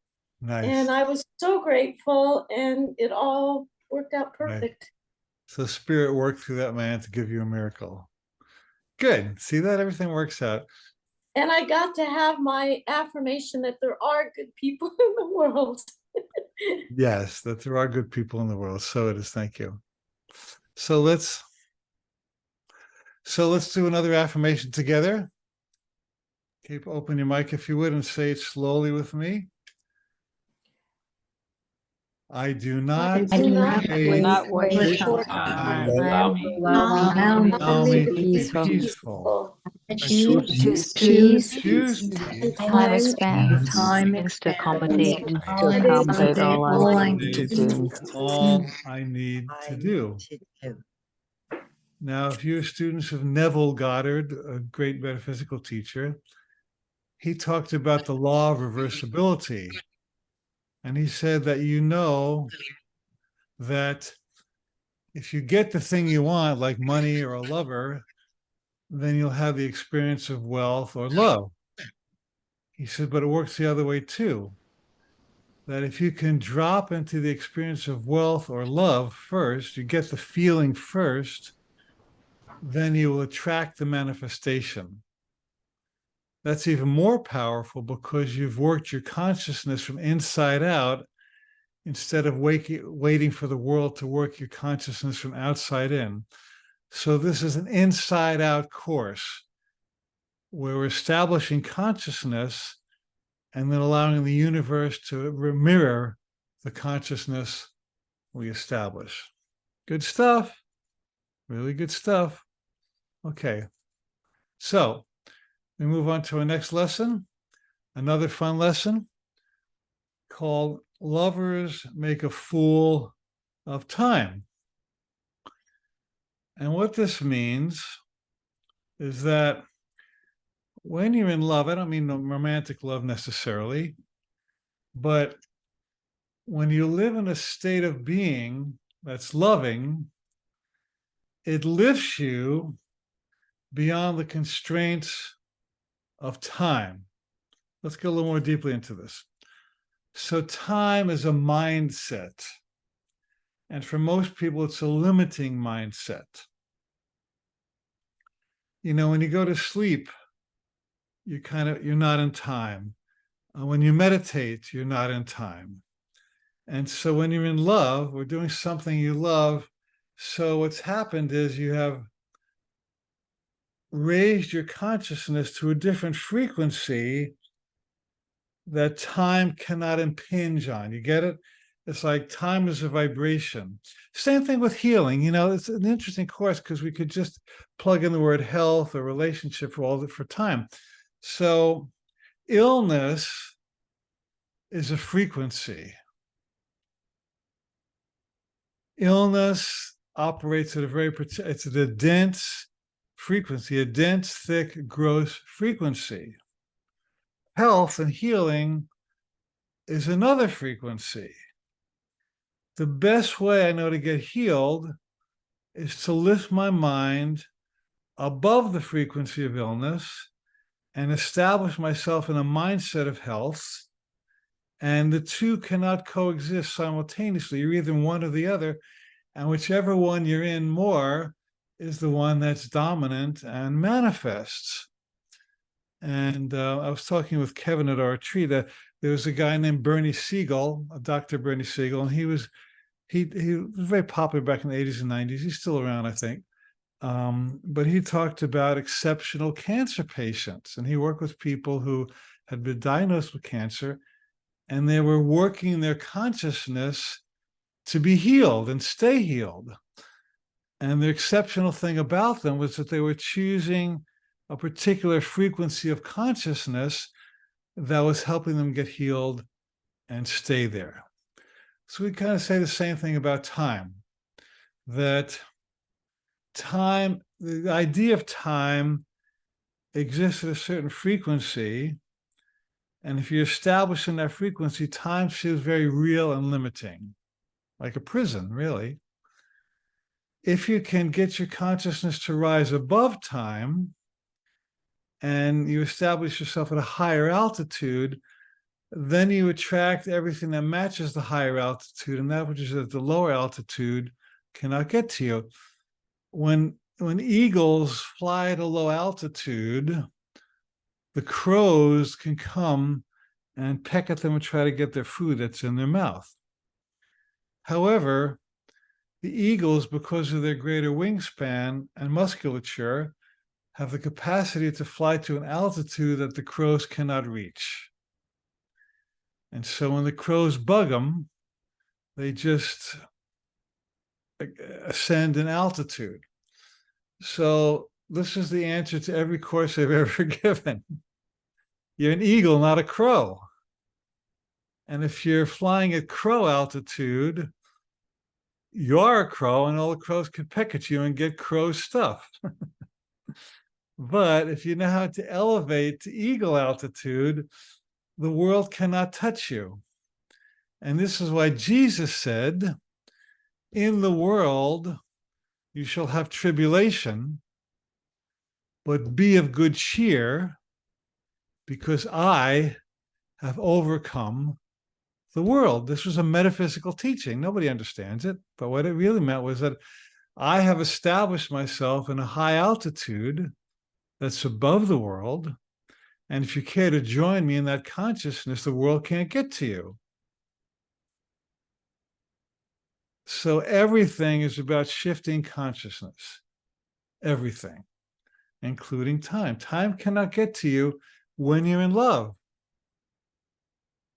Nice. And I was so grateful and it all worked out perfect. Right. So Spirit worked through that man to give you a miracle. Good. See that? Everything works out. And I got to have my affirmation that there are good people in the world. Yes, that there are good people in the world. So it is. Thank you. So let's do another affirmation together. Keep open your mic if you would and say it slowly with me. I do not waste time. Allow me to be peaceful. Choose peace and time spent to accommodate all I need to do. Now, if you're students of Neville Goddard, a great metaphysical teacher, he talked about the law of reversibility. And he said that that if you get the thing you want, like money or a lover, then you'll have the experience of wealth or love. He said, but it works the other way too. That if you can drop into the experience of wealth or love first, you get the feeling first, then you will attract the manifestation. That's even more powerful because you've worked your consciousness from inside out instead of waiting for the world to work your consciousness from outside in. So this is an inside out course where we're establishing consciousness and then allowing the universe to mirror the consciousness we establish. Good stuff. Really good stuff. Okay. So we move on to our next lesson, another fun lesson called Lovers Make a Fool of Time. And what this means is that when you're in love, I don't mean romantic love necessarily, but when you live in a state of being that's loving, it lifts you beyond the constraints of time. Let's go a little more deeply into this. So time is a mindset. And for most people, it's a limiting mindset. You know, when you go to sleep, you're not in time. When you meditate, you're not in time. And so when you're in love, or doing something you love, so what's happened is you have raised your consciousness to a different frequency that time cannot impinge on. You get it? It's like time is a vibration. Same thing with healing. You know, it's an interesting course because we could just plug in the word health or relationship for time. So illness is a frequency. Illness operates at a very, it's at a dense frequency, a dense, thick, gross frequency. Health and healing is another frequency. The best way I know to get healed is to lift my mind above the frequency of illness and establish myself in a mindset of health. And the two cannot coexist simultaneously. You're either one or the other, and whichever one you're in more is the one that's dominant and manifests. And I was talking with Kevin at our retreat. There was a guy named Bernie Siegel, Dr. Bernie Siegel, and he was very popular back in the 80s and 90s. He's still around, I think. But he talked about exceptional cancer patients, and he worked with people who had been diagnosed with cancer, and they were working their consciousness to be healed and stay healed. And the exceptional thing about them was that they were choosing a particular frequency of consciousness that was helping them get healed and stay there. So we kind of say the same thing about time, that time, the idea of time exists at a certain frequency. And if you're established in that frequency, time feels very real and limiting, like a prison, really. If you can get your consciousness to rise above time and you establish yourself at a higher altitude, then you attract everything that matches the higher altitude, and that which is at the lower altitude cannot get to you. When eagles fly at a low altitude, the crows can come and peck at them and try to get their food that's in their mouth. However, the eagles, because of their greater wingspan and musculature, have the capacity to fly to an altitude that the crows cannot reach. And so when the crows bug them, they just ascend in altitude. So this is the answer to every course I've ever given. You're an eagle, not a crow. And if you're flying at crow altitude, you are a crow, and all the crows can peck at you and get crow stuff. But if you know how to elevate to eagle altitude, the world cannot touch you. And this is why Jesus said, in the world you shall have tribulation, but be of good cheer, because I have overcome the world. This was a metaphysical teaching. Nobody understands it. But what it really meant was that I have established myself in a high altitude that's above the world. And if you care to join me in that consciousness, the world can't get to you. So everything is about shifting consciousness. Everything, including time. Time cannot get to you when you're in love.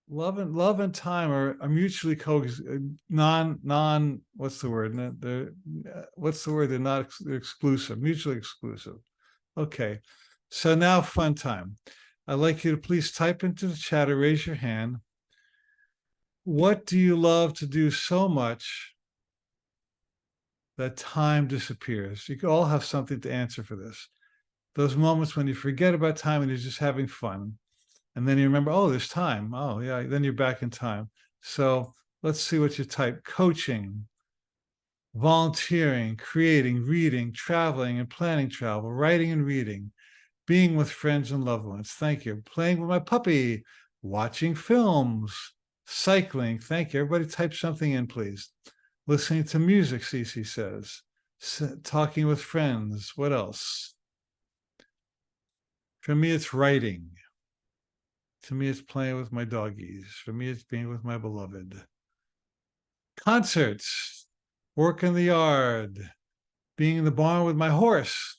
Love and time are mutually what's the word? They're not exclusive, mutually exclusive. Okay, so now fun time. I'd like you to please type into the chat or raise your hand. What do you love to do so much that time disappears? You all have something to answer for this. Those moments when you forget about time and you're just having fun. And then you remember, oh, there's time. Oh, yeah, then you're back in time. So let's see what you type. Coaching, volunteering, creating, reading, traveling and planning travel, writing and reading, being with friends and loved ones. Thank you. Playing with my puppy, watching films, cycling. Thank you. Everybody type something in, please. Listening to music, Cece says. Talking with friends. What else? For me, it's writing. To me, it's playing with my doggies. For me, it's being with my beloved. Concerts, work in the yard, being in the barn with my horse,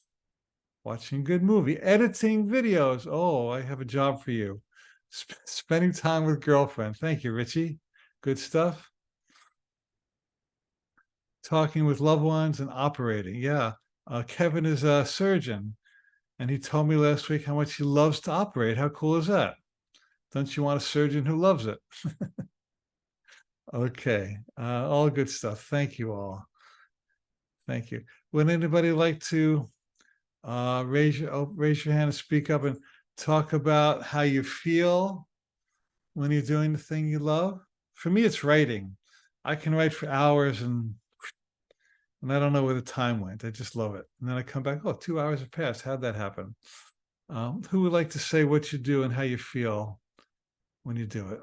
watching a good movie, editing videos. Oh, I have a job for you. Spending time with girlfriend. Thank you, Richie. Good stuff. talking with loved ones and operating. Yeah. Kevin is a surgeon, and he told me last week how much he loves to operate. How cool is that? Don't you want a surgeon who loves it? Okay. All good stuff. Thank you all. Thank you. Would anybody like to raise your hand and speak up and talk about how you feel when you're doing the thing you love? For me, it's writing. I can write for hours and I don't know where the time went. I just love it. And then I come back, oh, 2 hours have passed. How'd that happen? Who would like to say what you do and how you feel when you do it?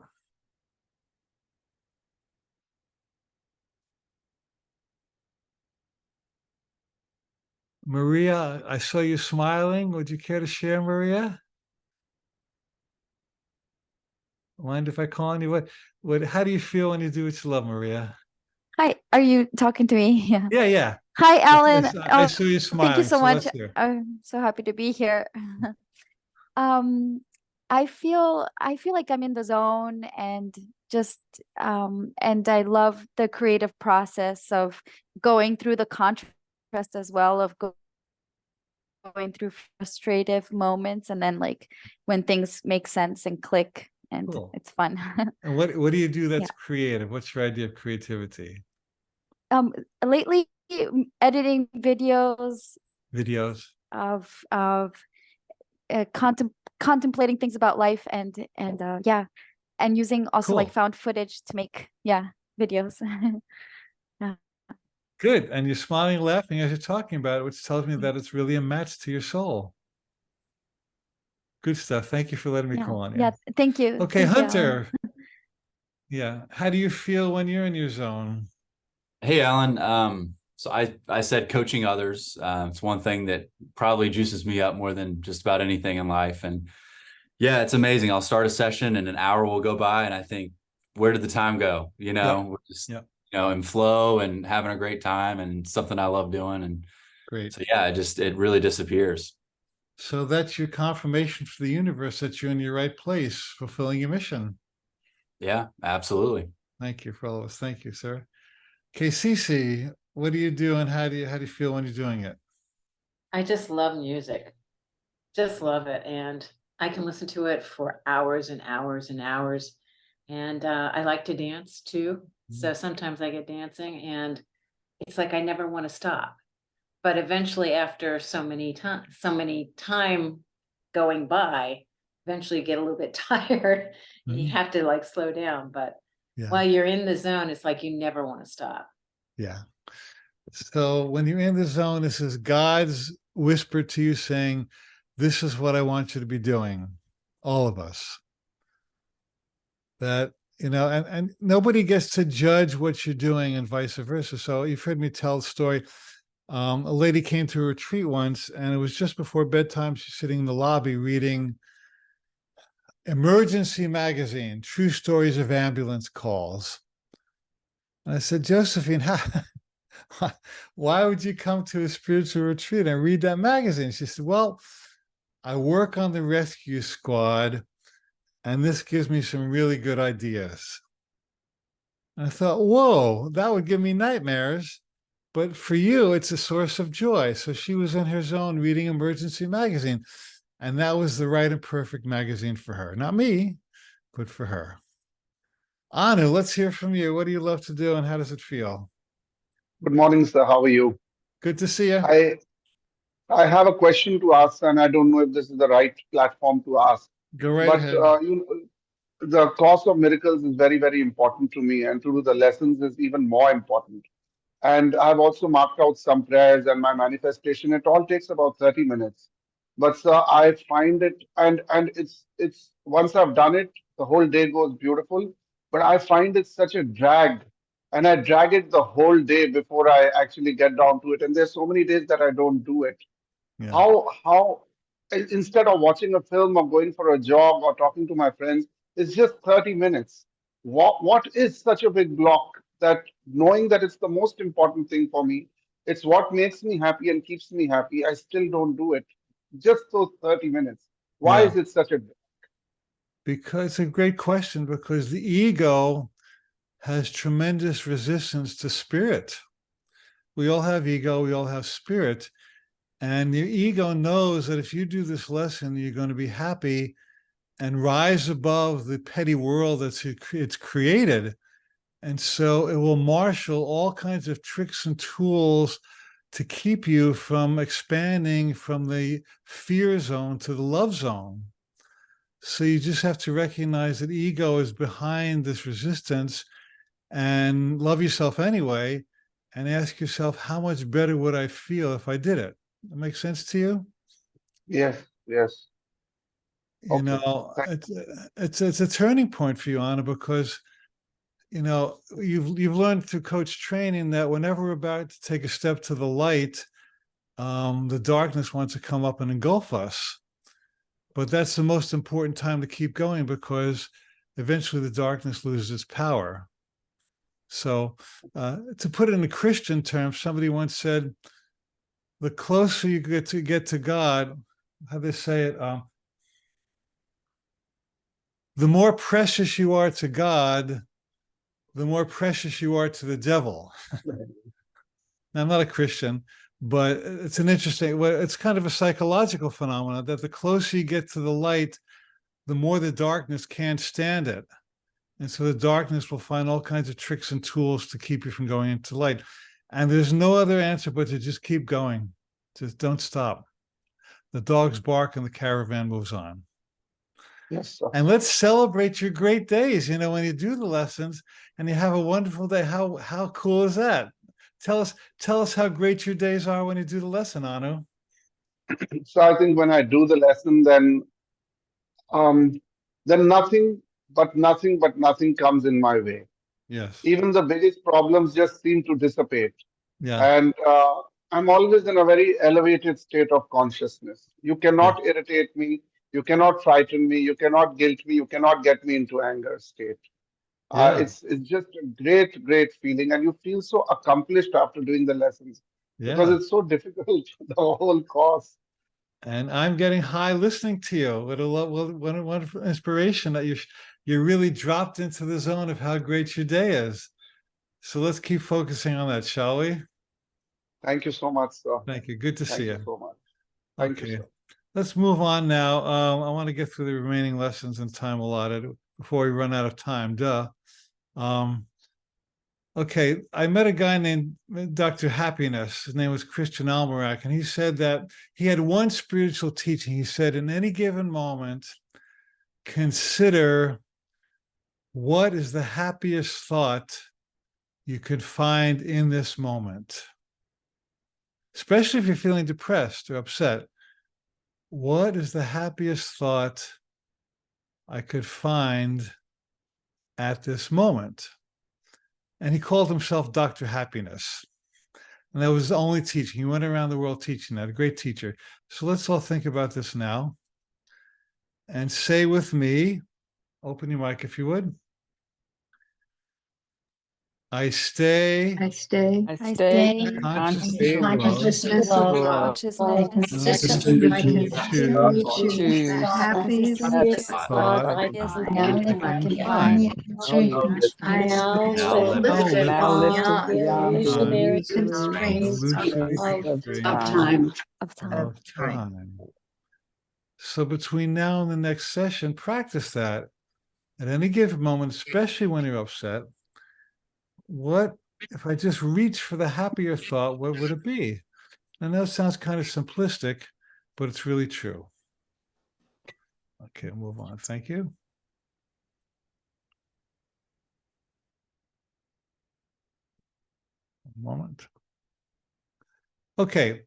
Maria, I saw you smiling. Would you care to share, Maria? Mind if I call on you? How do you feel when you do what you love, Maria? Hi, are you talking to me? Yeah. Yeah, yeah. Hi, Alan. I saw you smiling. Thank you so much. let's hear. I'm so happy to be here. I feel like I'm in the zone and just and I love the creative process of going through the contrast as well of going through frustrative moments and then like when things make sense and click and Cool. it's fun. And what do you do that's Yeah. creative? What's your idea of creativity? Lately editing videos of contemplating things about life and yeah, and using also like Cool. found footage to make videos. Yeah. Good. And you're smiling, laughing as you're talking about it, which tells me that it's really a match to your soul. Good stuff. Thank you for letting me Yeah. call on you. Yeah. Thank you. Okay, Thank you, Hunter. Yeah. How do you feel when you're in your zone? Hey, Alan. So I said coaching others. It's one thing that probably juices me up more than just about anything in life. And yeah, it's amazing. I'll start a session and an hour will go by and I think, where did the time go? You know, we're just, you know, in flow and having a great time and something I love doing. And great. So yeah, it really disappears. So that's your confirmation for the universe that you're in your right place, fulfilling your mission. Yeah, absolutely. Thank you for all of us. Thank you, sir. Okay, Cece, what do you do and how do you feel when you're doing it? I just love music. Just love it. And I can listen to it for hours and hours and hours. And I like to dance too. So sometimes I get dancing and it's like I never want to stop. But eventually after so many time going by, eventually you get a little bit tired. And you have to like slow down. But while you're in the zone, it's like you never want to stop. Yeah. So when you're in the zone, this is God's whisper to you saying, this is what I want you to be doing. All of us. That, you know, and nobody gets to judge what you're doing and vice versa. So you've heard me tell the story. A lady came to a retreat once and it was just before bedtime. She's sitting in the lobby reading Emergency Magazine, True Stories of Ambulance Calls. And I said, Josephine, why would you come to a spiritual retreat and read that magazine? She said, well, I work on the rescue squad and this gives me some really good ideas. And I thought, whoa, that would give me nightmares. But for you, it's a source of joy. So she was in her zone reading Emergency Magazine. And that was the right and perfect magazine for her. Not me, but for her. Anu, let's hear from you. What do you love to do and how does it feel? Good morning, sir. How are you? Good to see you. I have a question to ask, and I don't know if this is the right platform to ask. Go right ahead. You know, the Course of Miracles is very, very important to me, and to do the lessons is even more important. And I've also marked out some prayers and my manifestation. It all takes about 30 minutes. But sir, I find it, and it's once I've done it, the whole day goes beautiful. But I find it such a drag, and I drag it the whole day before I actually get down to it. And there's so many days that I don't do it. Yeah. How instead of watching a film or going for a jog or talking to my friends, it's just 30 minutes. What is such a big block that knowing that it's the most important thing for me, it's what makes me happy and keeps me happy, I still don't do it. Just those 30 minutes. Why is it such a Because it's a great question, because the ego has tremendous resistance to spirit. we all have ego, we all have spirit. And your ego knows that if you do this lesson, you're going to be happy and rise above the petty world it's created. And so it will marshal all kinds of tricks and tools to keep you from expanding from the fear zone to the love zone. So you just have to recognize that ego is behind this resistance and love yourself anyway, and ask yourself, how much better would I feel if I did it? That makes sense to you? Yes, yes. You know, it's a turning point for you, Anna, because you know you've learned through coach training that whenever we're about to take a step to the light, the darkness wants to come up and engulf us. But that's the most important time to keep going, because eventually the darkness loses its power. So to put it in a Christian term, somebody once said, the closer you get to God, how they say it, the more precious you are to God, the more precious you are to the devil. Now, I'm not a Christian, but it's an interesting, it's kind of a psychological phenomenon that the closer you get to the light, the more the darkness can't stand it. And so the darkness will find all kinds of tricks and tools to keep you from going into light. And there's no other answer but to just keep going. Just don't stop. The dogs bark and the caravan moves on. Yes, sir. And let's celebrate your great days. You know, when you do the lessons and you have a wonderful day, how cool is that? Tell us how great your days are when you do the lesson, Anu. So I think when I do the lesson, then nothing but nothing comes in my way. Yes. Even the biggest problems just seem to dissipate. Yeah. And I'm always in a very elevated state of consciousness. You cannot irritate me. You cannot frighten me. You cannot guilt me. You cannot get me into anger state. It's just a great feeling, and you feel so accomplished after doing the lessons, because it's so difficult, the whole course. And I'm getting high listening to you. What a wonderful inspiration that you really dropped into the zone of how great your day is. So let's keep focusing on that, shall we? Thank you so much, sir. Thank you. Good to see you. Thank you so much. Thank you, sir. Let's move on now. I want to get through the remaining lessons in time allotted before we run out of time. Okay, I met a guy named Dr. Happiness. His name was Christian Almarak, and he said that he had one spiritual teaching. He said, in any given moment, consider what is the happiest thought you could find in this moment. Especially if you're feeling depressed or upset. What is the happiest thought I could find at this moment? And he called himself Dr. Happiness. And that was the only teaching. He went around the world teaching that, a great teacher. So let's all think about this now. And say with me, open your mic if you would. I stay conscious of time. So between now and the next session, practice that at any given moment, especially when you're upset. What if I just reach for the happier thought? What would it be? And that sounds kind of simplistic, but it's really true. Okay, move on. Thank you. One moment. Okay,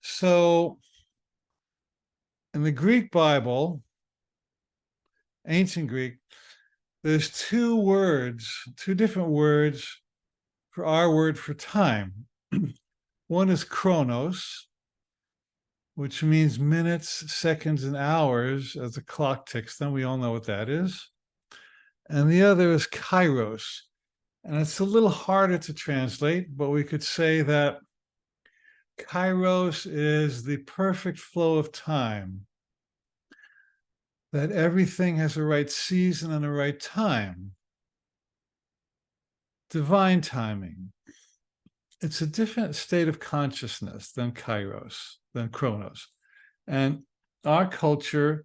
so in the Greek Bible, ancient Greek, there's two different words for our word for time. One is chronos, which means minutes, seconds, and hours as the clock ticks them. We all know what that is. And the other is kairos. And it's a little harder to translate, but we could say that kairos is the perfect flow of time. That everything has a right season and a right time. Divine timing. it's a different state of consciousness than Kairos, than Chronos. And our culture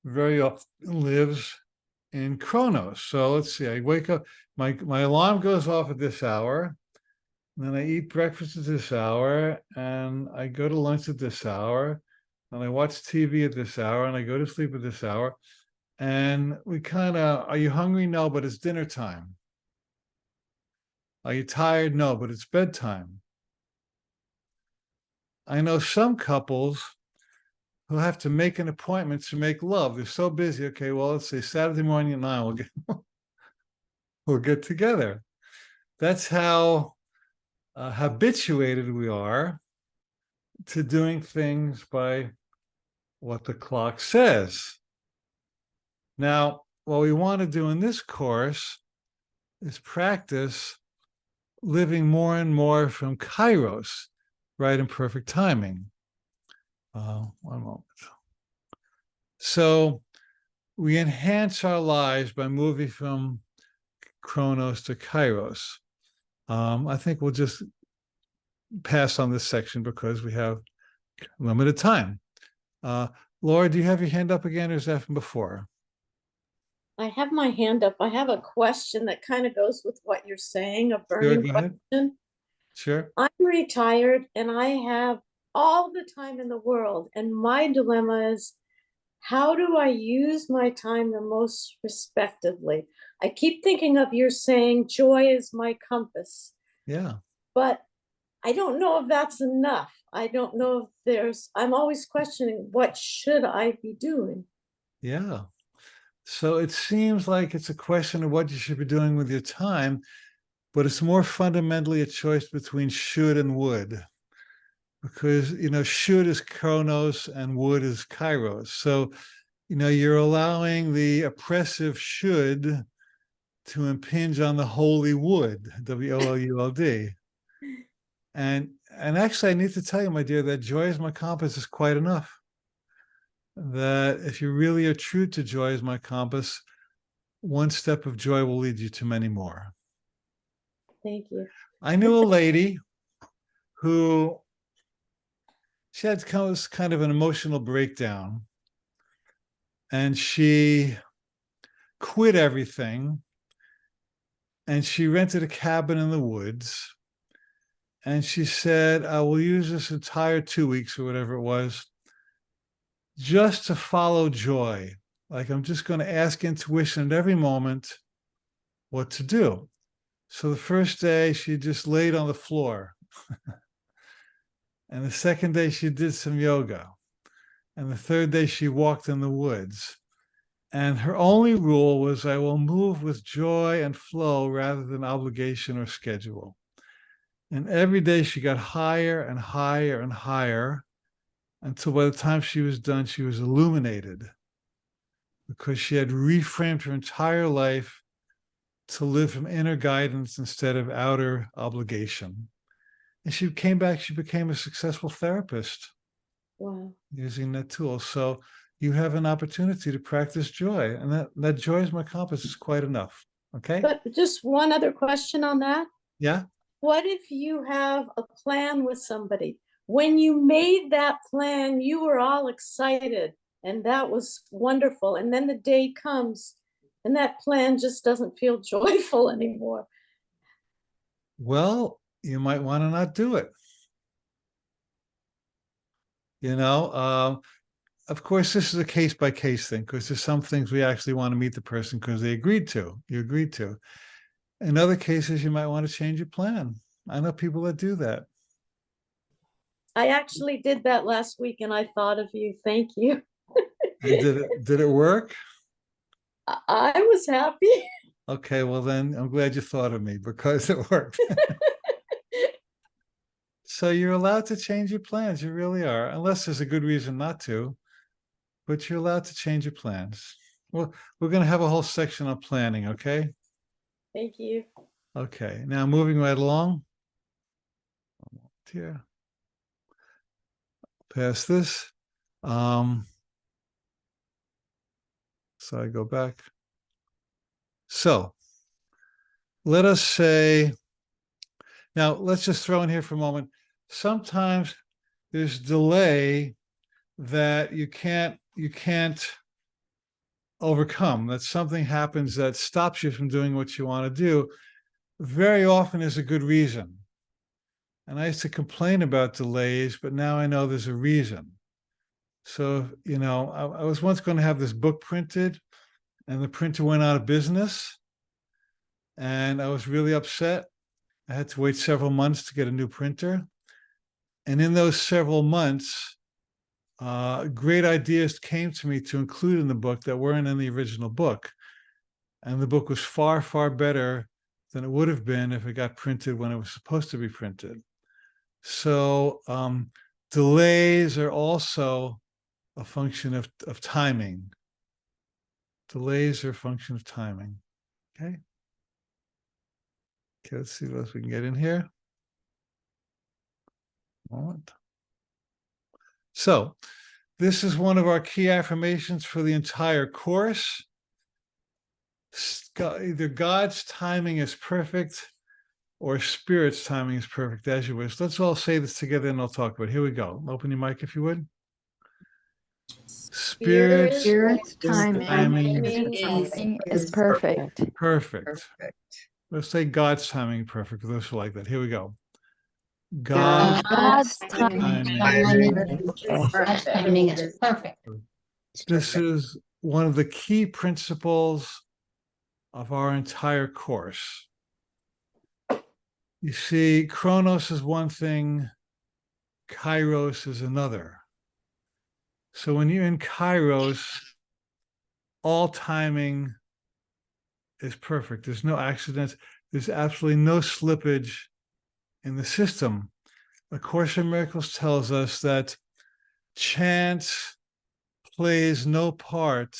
very often lives in Chronos. So let's see, I wake up, my alarm goes off at this hour, and then I eat breakfast at this hour, and I go to lunch at this hour, and I watch TV at this hour, and I go to sleep at this hour. And we kind of, are you hungry? No, but it's dinner time. Are you tired? No, but it's bedtime. I know some couples who have to make an appointment to make love. They're so busy. Okay, well, let's say Saturday morning at 9, we'll get together. That's how habituated we are to doing things by what the clock says. Now, what we want to do in this course is practice living more and more from Kairos, right and perfect timing. One moment. So we enhance our lives by moving from Chronos to Kairos. I think we'll just pass on this section because we have limited time. Laura, do you have your hand up again, or is that from before? I have my hand up. I have a question that kind of goes with what you're saying, a burning Go ahead. question. Sure. I'm retired and I have all the time in the world. And my dilemma is, how do I use my time the most respectively? I keep thinking of your saying, joy is my compass. Yeah. But I don't know if that's enough. I don't know if I'm always questioning, what should I be doing? Yeah. So it seems like it's a question of what you should be doing with your time, but it's more fundamentally a choice between should and would. Because, should is Chronos and would is Kairos. So, you're allowing the oppressive should to impinge on the holy would, WOLULD. And actually, I need to tell you, my dear, that joy is my compass is quite enough. That if you really are true to joy is my compass, one step of joy will lead you to many more. Thank you. I knew a lady who, she had kind of an emotional breakdown, and she quit everything, and she rented a cabin in the woods, and she said, I will use this entire 2 weeks or whatever it was just to follow joy. Like, I'm just going to ask intuition at every moment what to do. So the first day she just laid on the floor. And the second day she did some yoga. And the third day she walked in the woods. And her only rule was, I will move with joy and flow rather than obligation or schedule. And every day she got higher and higher and higher, until by the time she was done, she was illuminated, because she had reframed her entire life to live from inner guidance instead of outer obligation. And she came back, she became a successful therapist. Wow. Using that tool. So you have an opportunity to practice joy, and that joy is my compass is quite enough. Okay. But just one other question on that. Yeah. What if you have a plan with somebody? When you made that plan, you were all excited and that was wonderful. And then the day comes and that plan just doesn't feel joyful anymore. Well, you might want to not do it. Of course, this is a case by case thing, because there's some things we actually want to meet the person because you agreed to. In other cases, you might want to change your plan. I know people that do that. I actually did that last week and I thought of you. Thank you. And did it work? I was happy. Okay, well then I'm glad you thought of me, because it worked. So you're allowed to change your plans. You really are, unless there's a good reason not to, but you're allowed to change your plans. Well, we're going to have a whole section on planning, okay? Thank you. Okay, now moving right along. Here. Past this. So I go back. So let us say Now, let's just throw in here for a moment. Sometimes there's delay that you can't overcome, that something happens that stops you from doing what you want to do. Very often is a good reason. And I used to complain about delays, but now I know there's a reason. So, you know, I was once going to have this book printed, and the printer went out of business. And I was really upset. I had to wait several months to get a new printer. And in those several months, great ideas came to me to include in the book that weren't in the original book. And the book was far, far better than it would have been if it got printed when it was supposed to be printed. So delays are also a function of timing. Delays are a function of timing. Okay. Okay, let's see what else we can get in here. Moment. So this is one of our key affirmations for the entire course. Either God's timing is perfect or Spirit's timing is perfect, as you wish. Let's all say this together and I'll talk about it. Here we go. Open your mic if you would. Spirit's timing is perfect. Perfect. Let's say God's timing is perfect for those who like that. Here we go. God's timing is perfect. This is one of the key principles of our entire course. You see, Chronos is one thing, Kairos is another. So when you're in Kairos, all timing is perfect. There's no accidents. There's absolutely no slippage in the system. A Course in Miracles tells us that chance plays no part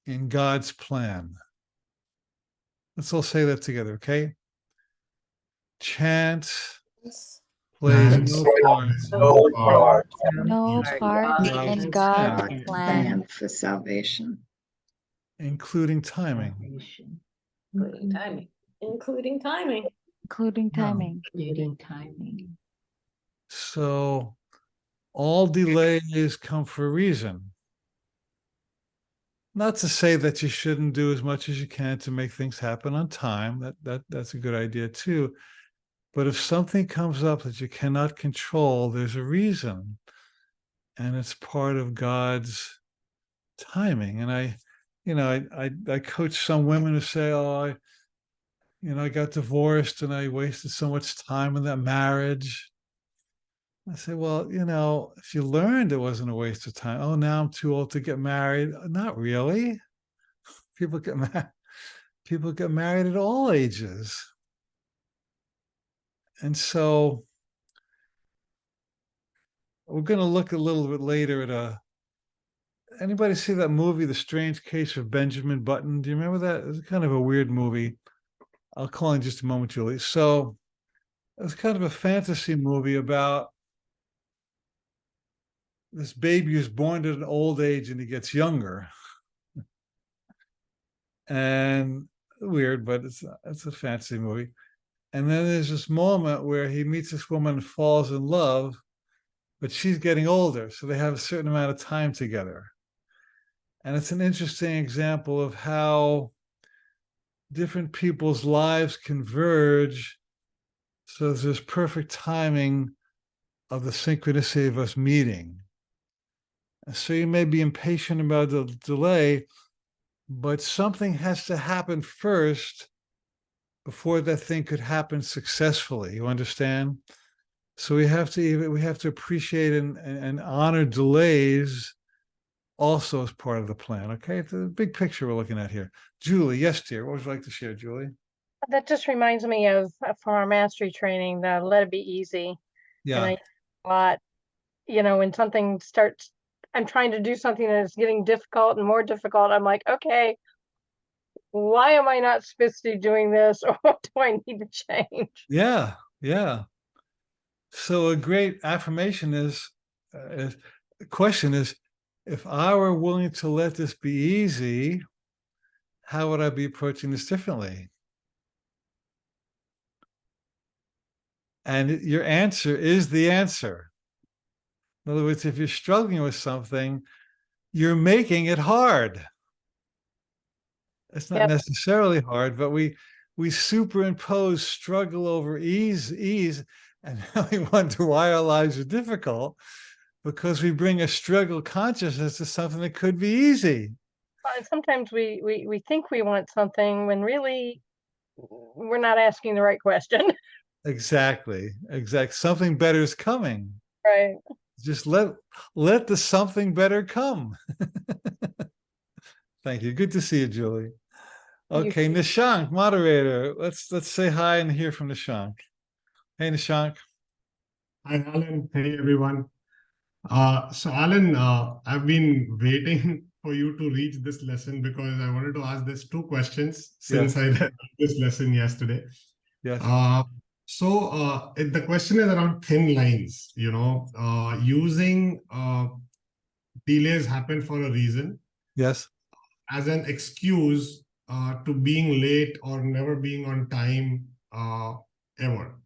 in God's plan. Let's all say that together, okay? Chance plays no part in God's plan for salvation, including timing. Including timing. Including timing. Including timing. Including timing. So all delays come for a reason. Not to say that you shouldn't do as much as you can to make things happen on time. That's a good idea too. But if something comes up that you cannot control, there's a reason. And it's part of God's timing. And I coach some women who say, oh, I got divorced and I wasted so much time in that marriage. I say, well, if you learned it wasn't a waste of time, oh, now I'm too old to get married. Not really. People get married at all ages. And so we're going to look a little bit later at anybody see that movie, The Strange Case of Benjamin Button? Do you remember that? It was kind of a weird movie. I'll call in just a moment, Julie. So it was kind of a fantasy movie about this baby who's born at an old age and he gets younger. And weird, but it's a fantasy movie. And then there's this moment where he meets this woman and falls in love, but she's getting older. So they have a certain amount of time together. And it's an interesting example of how different people's lives converge. So there's perfect timing of the synchronicity of us meeting. So you may be impatient about the delay, but something has to happen first before that thing could happen successfully. You understand? So we have to appreciate and honor delays also as part of the plan. Okay, it's a big picture we're looking at here. Julie, yes, dear. What would you like to share, Julie? That just reminds me of from our mastery training, the let it be easy. Yeah. And a lot, when something starts, I'm trying to do something that is getting difficult and more difficult. I'm like, okay, why am I not supposed to be doing this? Or what do I need to change? Yeah. So a great affirmation is, the question is, if I were willing to let this be easy, how would I be approaching this differently? And your answer is the answer. In other words, if you're struggling with something, you're making it hard. It's not Yep. necessarily hard, but we superimpose struggle over ease, and then we wonder why our lives are difficult, because we bring a struggle consciousness to something that could be easy. And sometimes we think we want something when really we're not asking the right question. Exactly. Something better is coming. Right. Just let the something better come. Thank you. Good to see you, Julie. Okay, Nishank, moderator. Let's say hi and hear from Nishank. Hey, Nishank. Hi, Alan. Hey, everyone. So Alan, I've been waiting for you to reach this lesson because I wanted to ask this 2 questions since I read this lesson yesterday. Yes. So the question is around thin lines, using delays happen for a reason. Yes. As an excuse to being late or never being on time ever.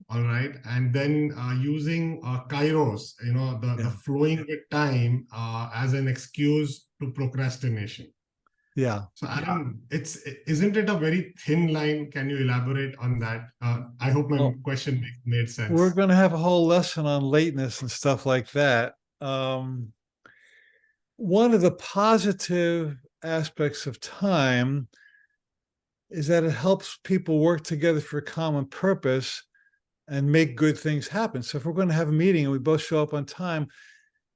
All right. And then using Kairos, the flowing with time as an excuse to procrastination. Yeah. So Alan, isn't it a very thin line? Can you elaborate on that? I hope my question made sense. We're going to have a whole lesson on lateness and stuff like that. One of the positive aspects of time is that it helps people work together for a common purpose and make good things happen. So if we're going to have a meeting and we both show up on time,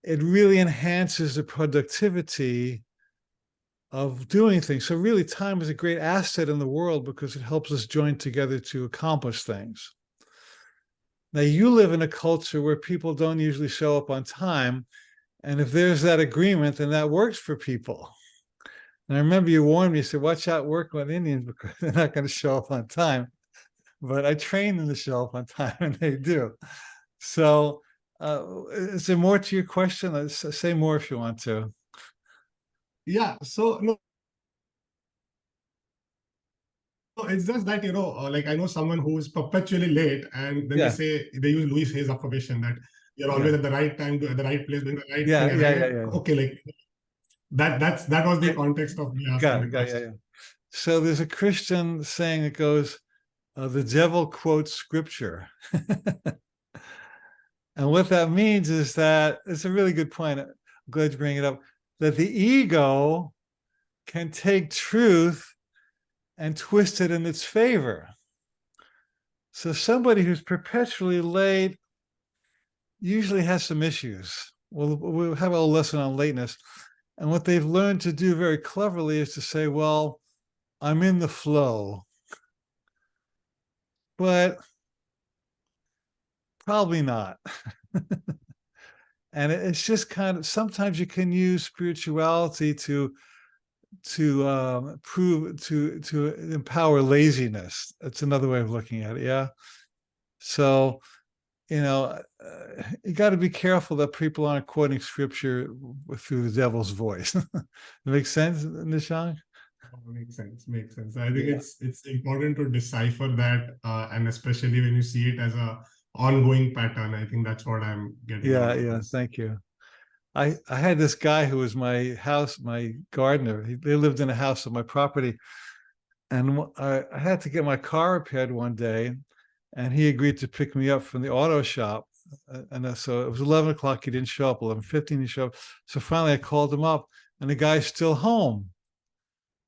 it really enhances the productivity of doing things. So really, time is a great asset in the world because it helps us join together to accomplish things. Now, you live in a culture where people don't usually show up on time. And if there's that agreement, then that works for people. And I remember you warned me, you said, watch out working with Indians because they're not going to show up on time. But I train them to show up on time, and they do. So is there more to your question? Let's say more if you want to. Yeah, so no, it's just that, like I know someone who is perpetually late, and then they use Louis Hayes' affirmation that you're always at the right time, at the right place, doing the right thing. Okay, like that was the context of me asking the question. So there's a Christian saying that goes, the devil quotes scripture. And what that means is that, it's a really good point. I'm glad you bring it up, that the ego can take truth and twist it in its favor. So somebody who's perpetually late usually has some issues. We'll have a lesson on lateness. And what they've learned to do very cleverly is to say, well, I'm in the flow. But probably not. And it's just kind of, sometimes you can use spirituality to empower laziness. That's another way of looking at it. Yeah. So, you got to be careful that people aren't quoting scripture through the devil's voice. Makes sense, Nishank? Makes sense. I think it's important to decipher that, and especially when you see it as a ongoing pattern. I think that's what I'm getting. Yeah. Thank you. I had this guy who was my gardener. They lived in a house on my property, and I had to get my car repaired one day, and he agreed to pick me up from the auto shop. And so it was 11 o'clock. He didn't show up. 11:15 he showed up. So finally I called him up, and the guy's still home.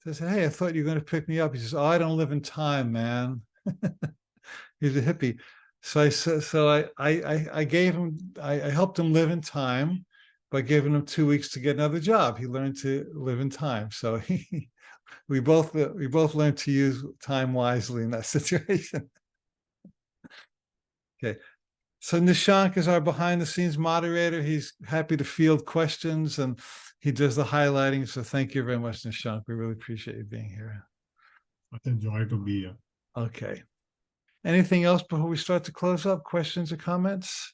So I said, hey, I thought you were going to pick me up. He says, oh, I don't live in time, man. He's a hippie. So I gave him, I helped him live in time by giving him 2 weeks to get another job. He learned to live in time. So we both learned to use time wisely in that situation. Okay. So Nishank is our behind the scenes moderator. He's happy to field questions and he does the highlighting. So thank you very much, Nishank. We really appreciate you being here. It's a joy to be here. Okay. Anything else before we start to close up? Questions or comments?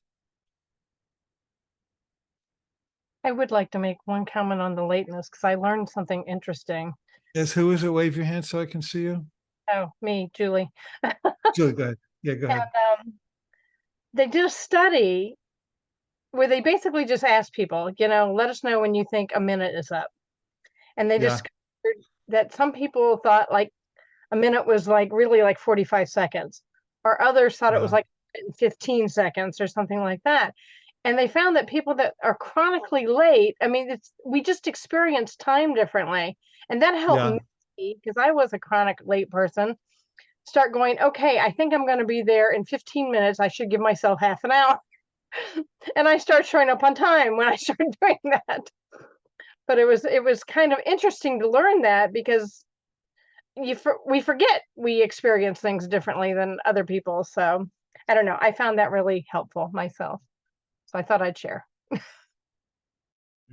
I would like to make one comment on the lateness because I learned something interesting. Yes, who is it? Wave your hand so I can see you. Oh, me, Julie. Julie, go ahead. Yeah, go And ahead. they did a study where they basically just asked people, let us know when you think a minute is up. And they Yeah. discovered that some people thought like a minute was like really like 45 seconds, or others thought it was Yeah. like 15 seconds or something like that. And they found that people that are chronically late, I mean, we just experience time differently. And that helped Yeah. me, because I was a chronic late person, start going, okay, I think I'm going to be there in 15 minutes. I should give myself half an hour. And I start showing up on time when I started doing that. But it was kind of interesting to learn that, because we forget we experience things differently than other people. So I don't know. I found that really helpful myself. So I thought I'd share.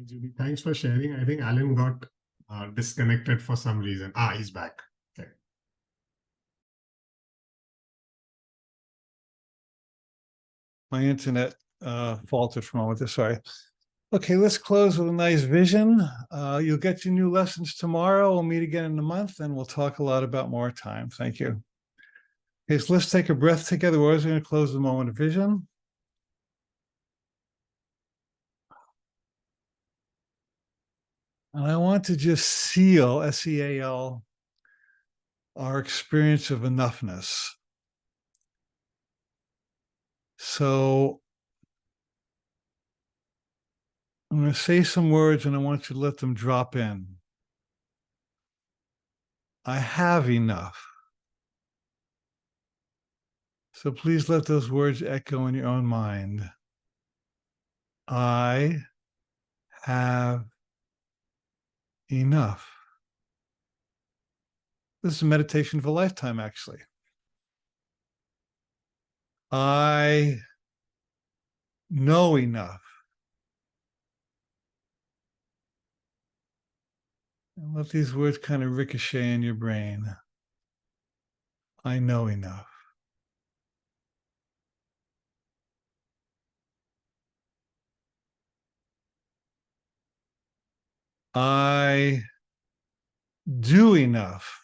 Judy, thanks for sharing. I think Alan got disconnected for some reason. He's back. Okay. My internet faltered for a moment. Sorry. Okay, let's close with a nice vision. You'll get your new lessons tomorrow. We'll meet again in a month, and we'll talk a lot about more time. Thank you. Okay, so let's take a breath together. We're always going to close the moment of vision. And I want to just seal, S-E-A-L, our experience of enoughness. So I'm going to say some words and I want you to let them drop in. I have enough. So please let those words echo in your own mind. I have enough. This is a meditation of a lifetime, actually. I know enough. And let these words kind of ricochet in your brain. I know enough. I do enough.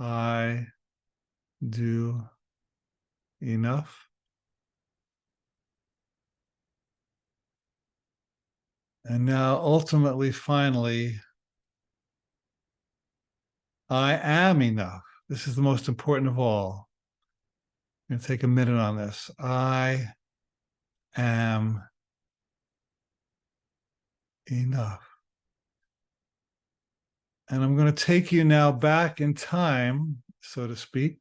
I do enough. And now, ultimately, finally, I am enough. This is the most important of all. I'm going to take a minute on this. I am enough. And I'm going to take you now back in time, so to speak,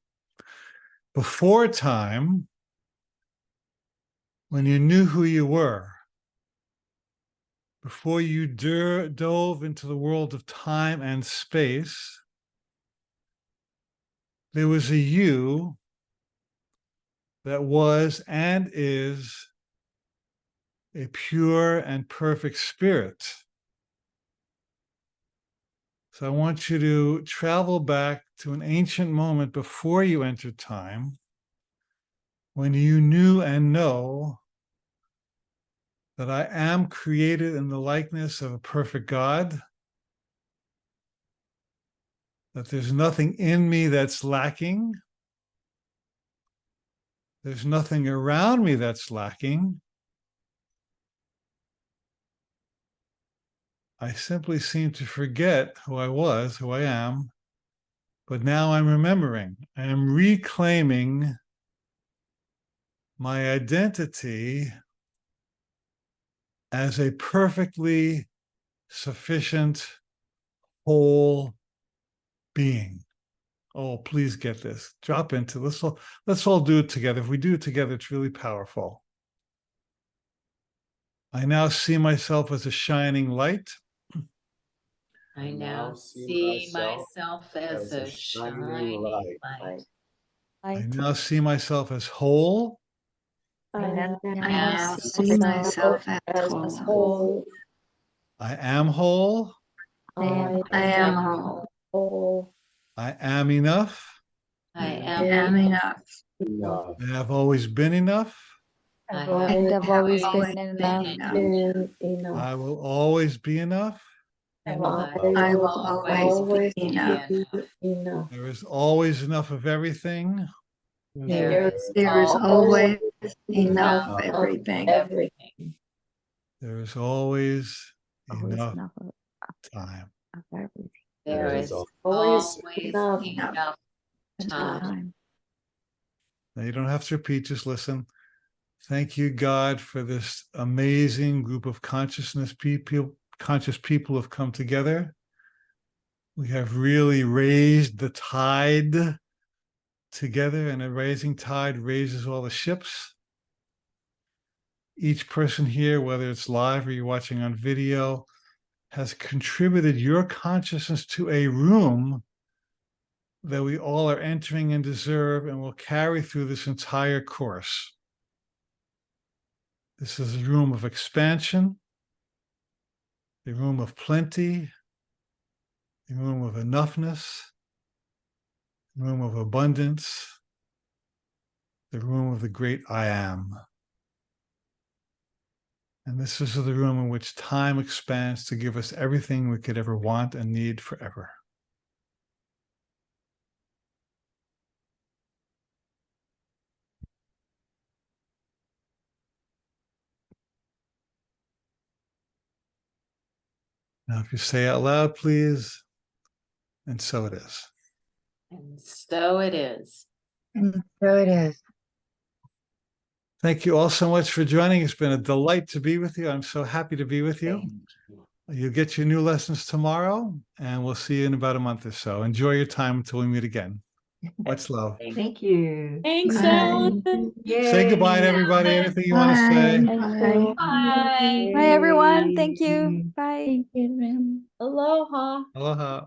before time, when you knew who you were, before you dove into the world of time and space. There was a you that was and is a pure and perfect spirit. So I want you to travel back to an ancient moment before you entered time, when you knew and know that I am created in the likeness of a perfect God, that there's nothing in me that's lacking, there's nothing around me that's lacking. I simply seem to forget who I was, who I am, but now I'm remembering. I am reclaiming my identity as a perfectly sufficient whole being. Oh, please get this. Drop into this. Let's all do it together. If we do it together, it's really powerful. I now see myself as a shining light. I now see myself as a shining light. I now see myself as whole. I now see myself as whole. I am whole. I am whole. I am enough. I am enough. I have always been enough. I And I've always been enough. enough. I will always be enough. I I will always always be be enough. enough. There is always enough of everything. There There is always enough of everything. everything. There is always Always enough enough time. of everything. There is always enough enough time. Time. Now, you don't have to repeat, just listen. Thank you, God, for this amazing group of conscious people have come together. We have really raised the tide together, and a rising tide raises all the ships. Each person here, whether it's live or you're watching on video, has contributed your consciousness to a room that we all are entering and deserve and will carry through this entire course. This is a room of expansion, a room of plenty, a room of enoughness, a room of abundance, the room of the great I am. And this is the room in which time expands to give us everything we could ever want and need forever. Now, if you say out loud, please, and so it is. And so it is. So it is. Thank you all so much for joining. It's been a delight to be with you. I'm so happy to be with you. You'll get your new lessons tomorrow, and we'll see you in about a month or so. Enjoy your time until we meet again. Much love. Thank you. Thanks, Bye. Alan. Say goodbye to everybody. Anything you want to say? Bye. Bye. Bye, everyone. Thank you. Bye. Aloha. Aloha.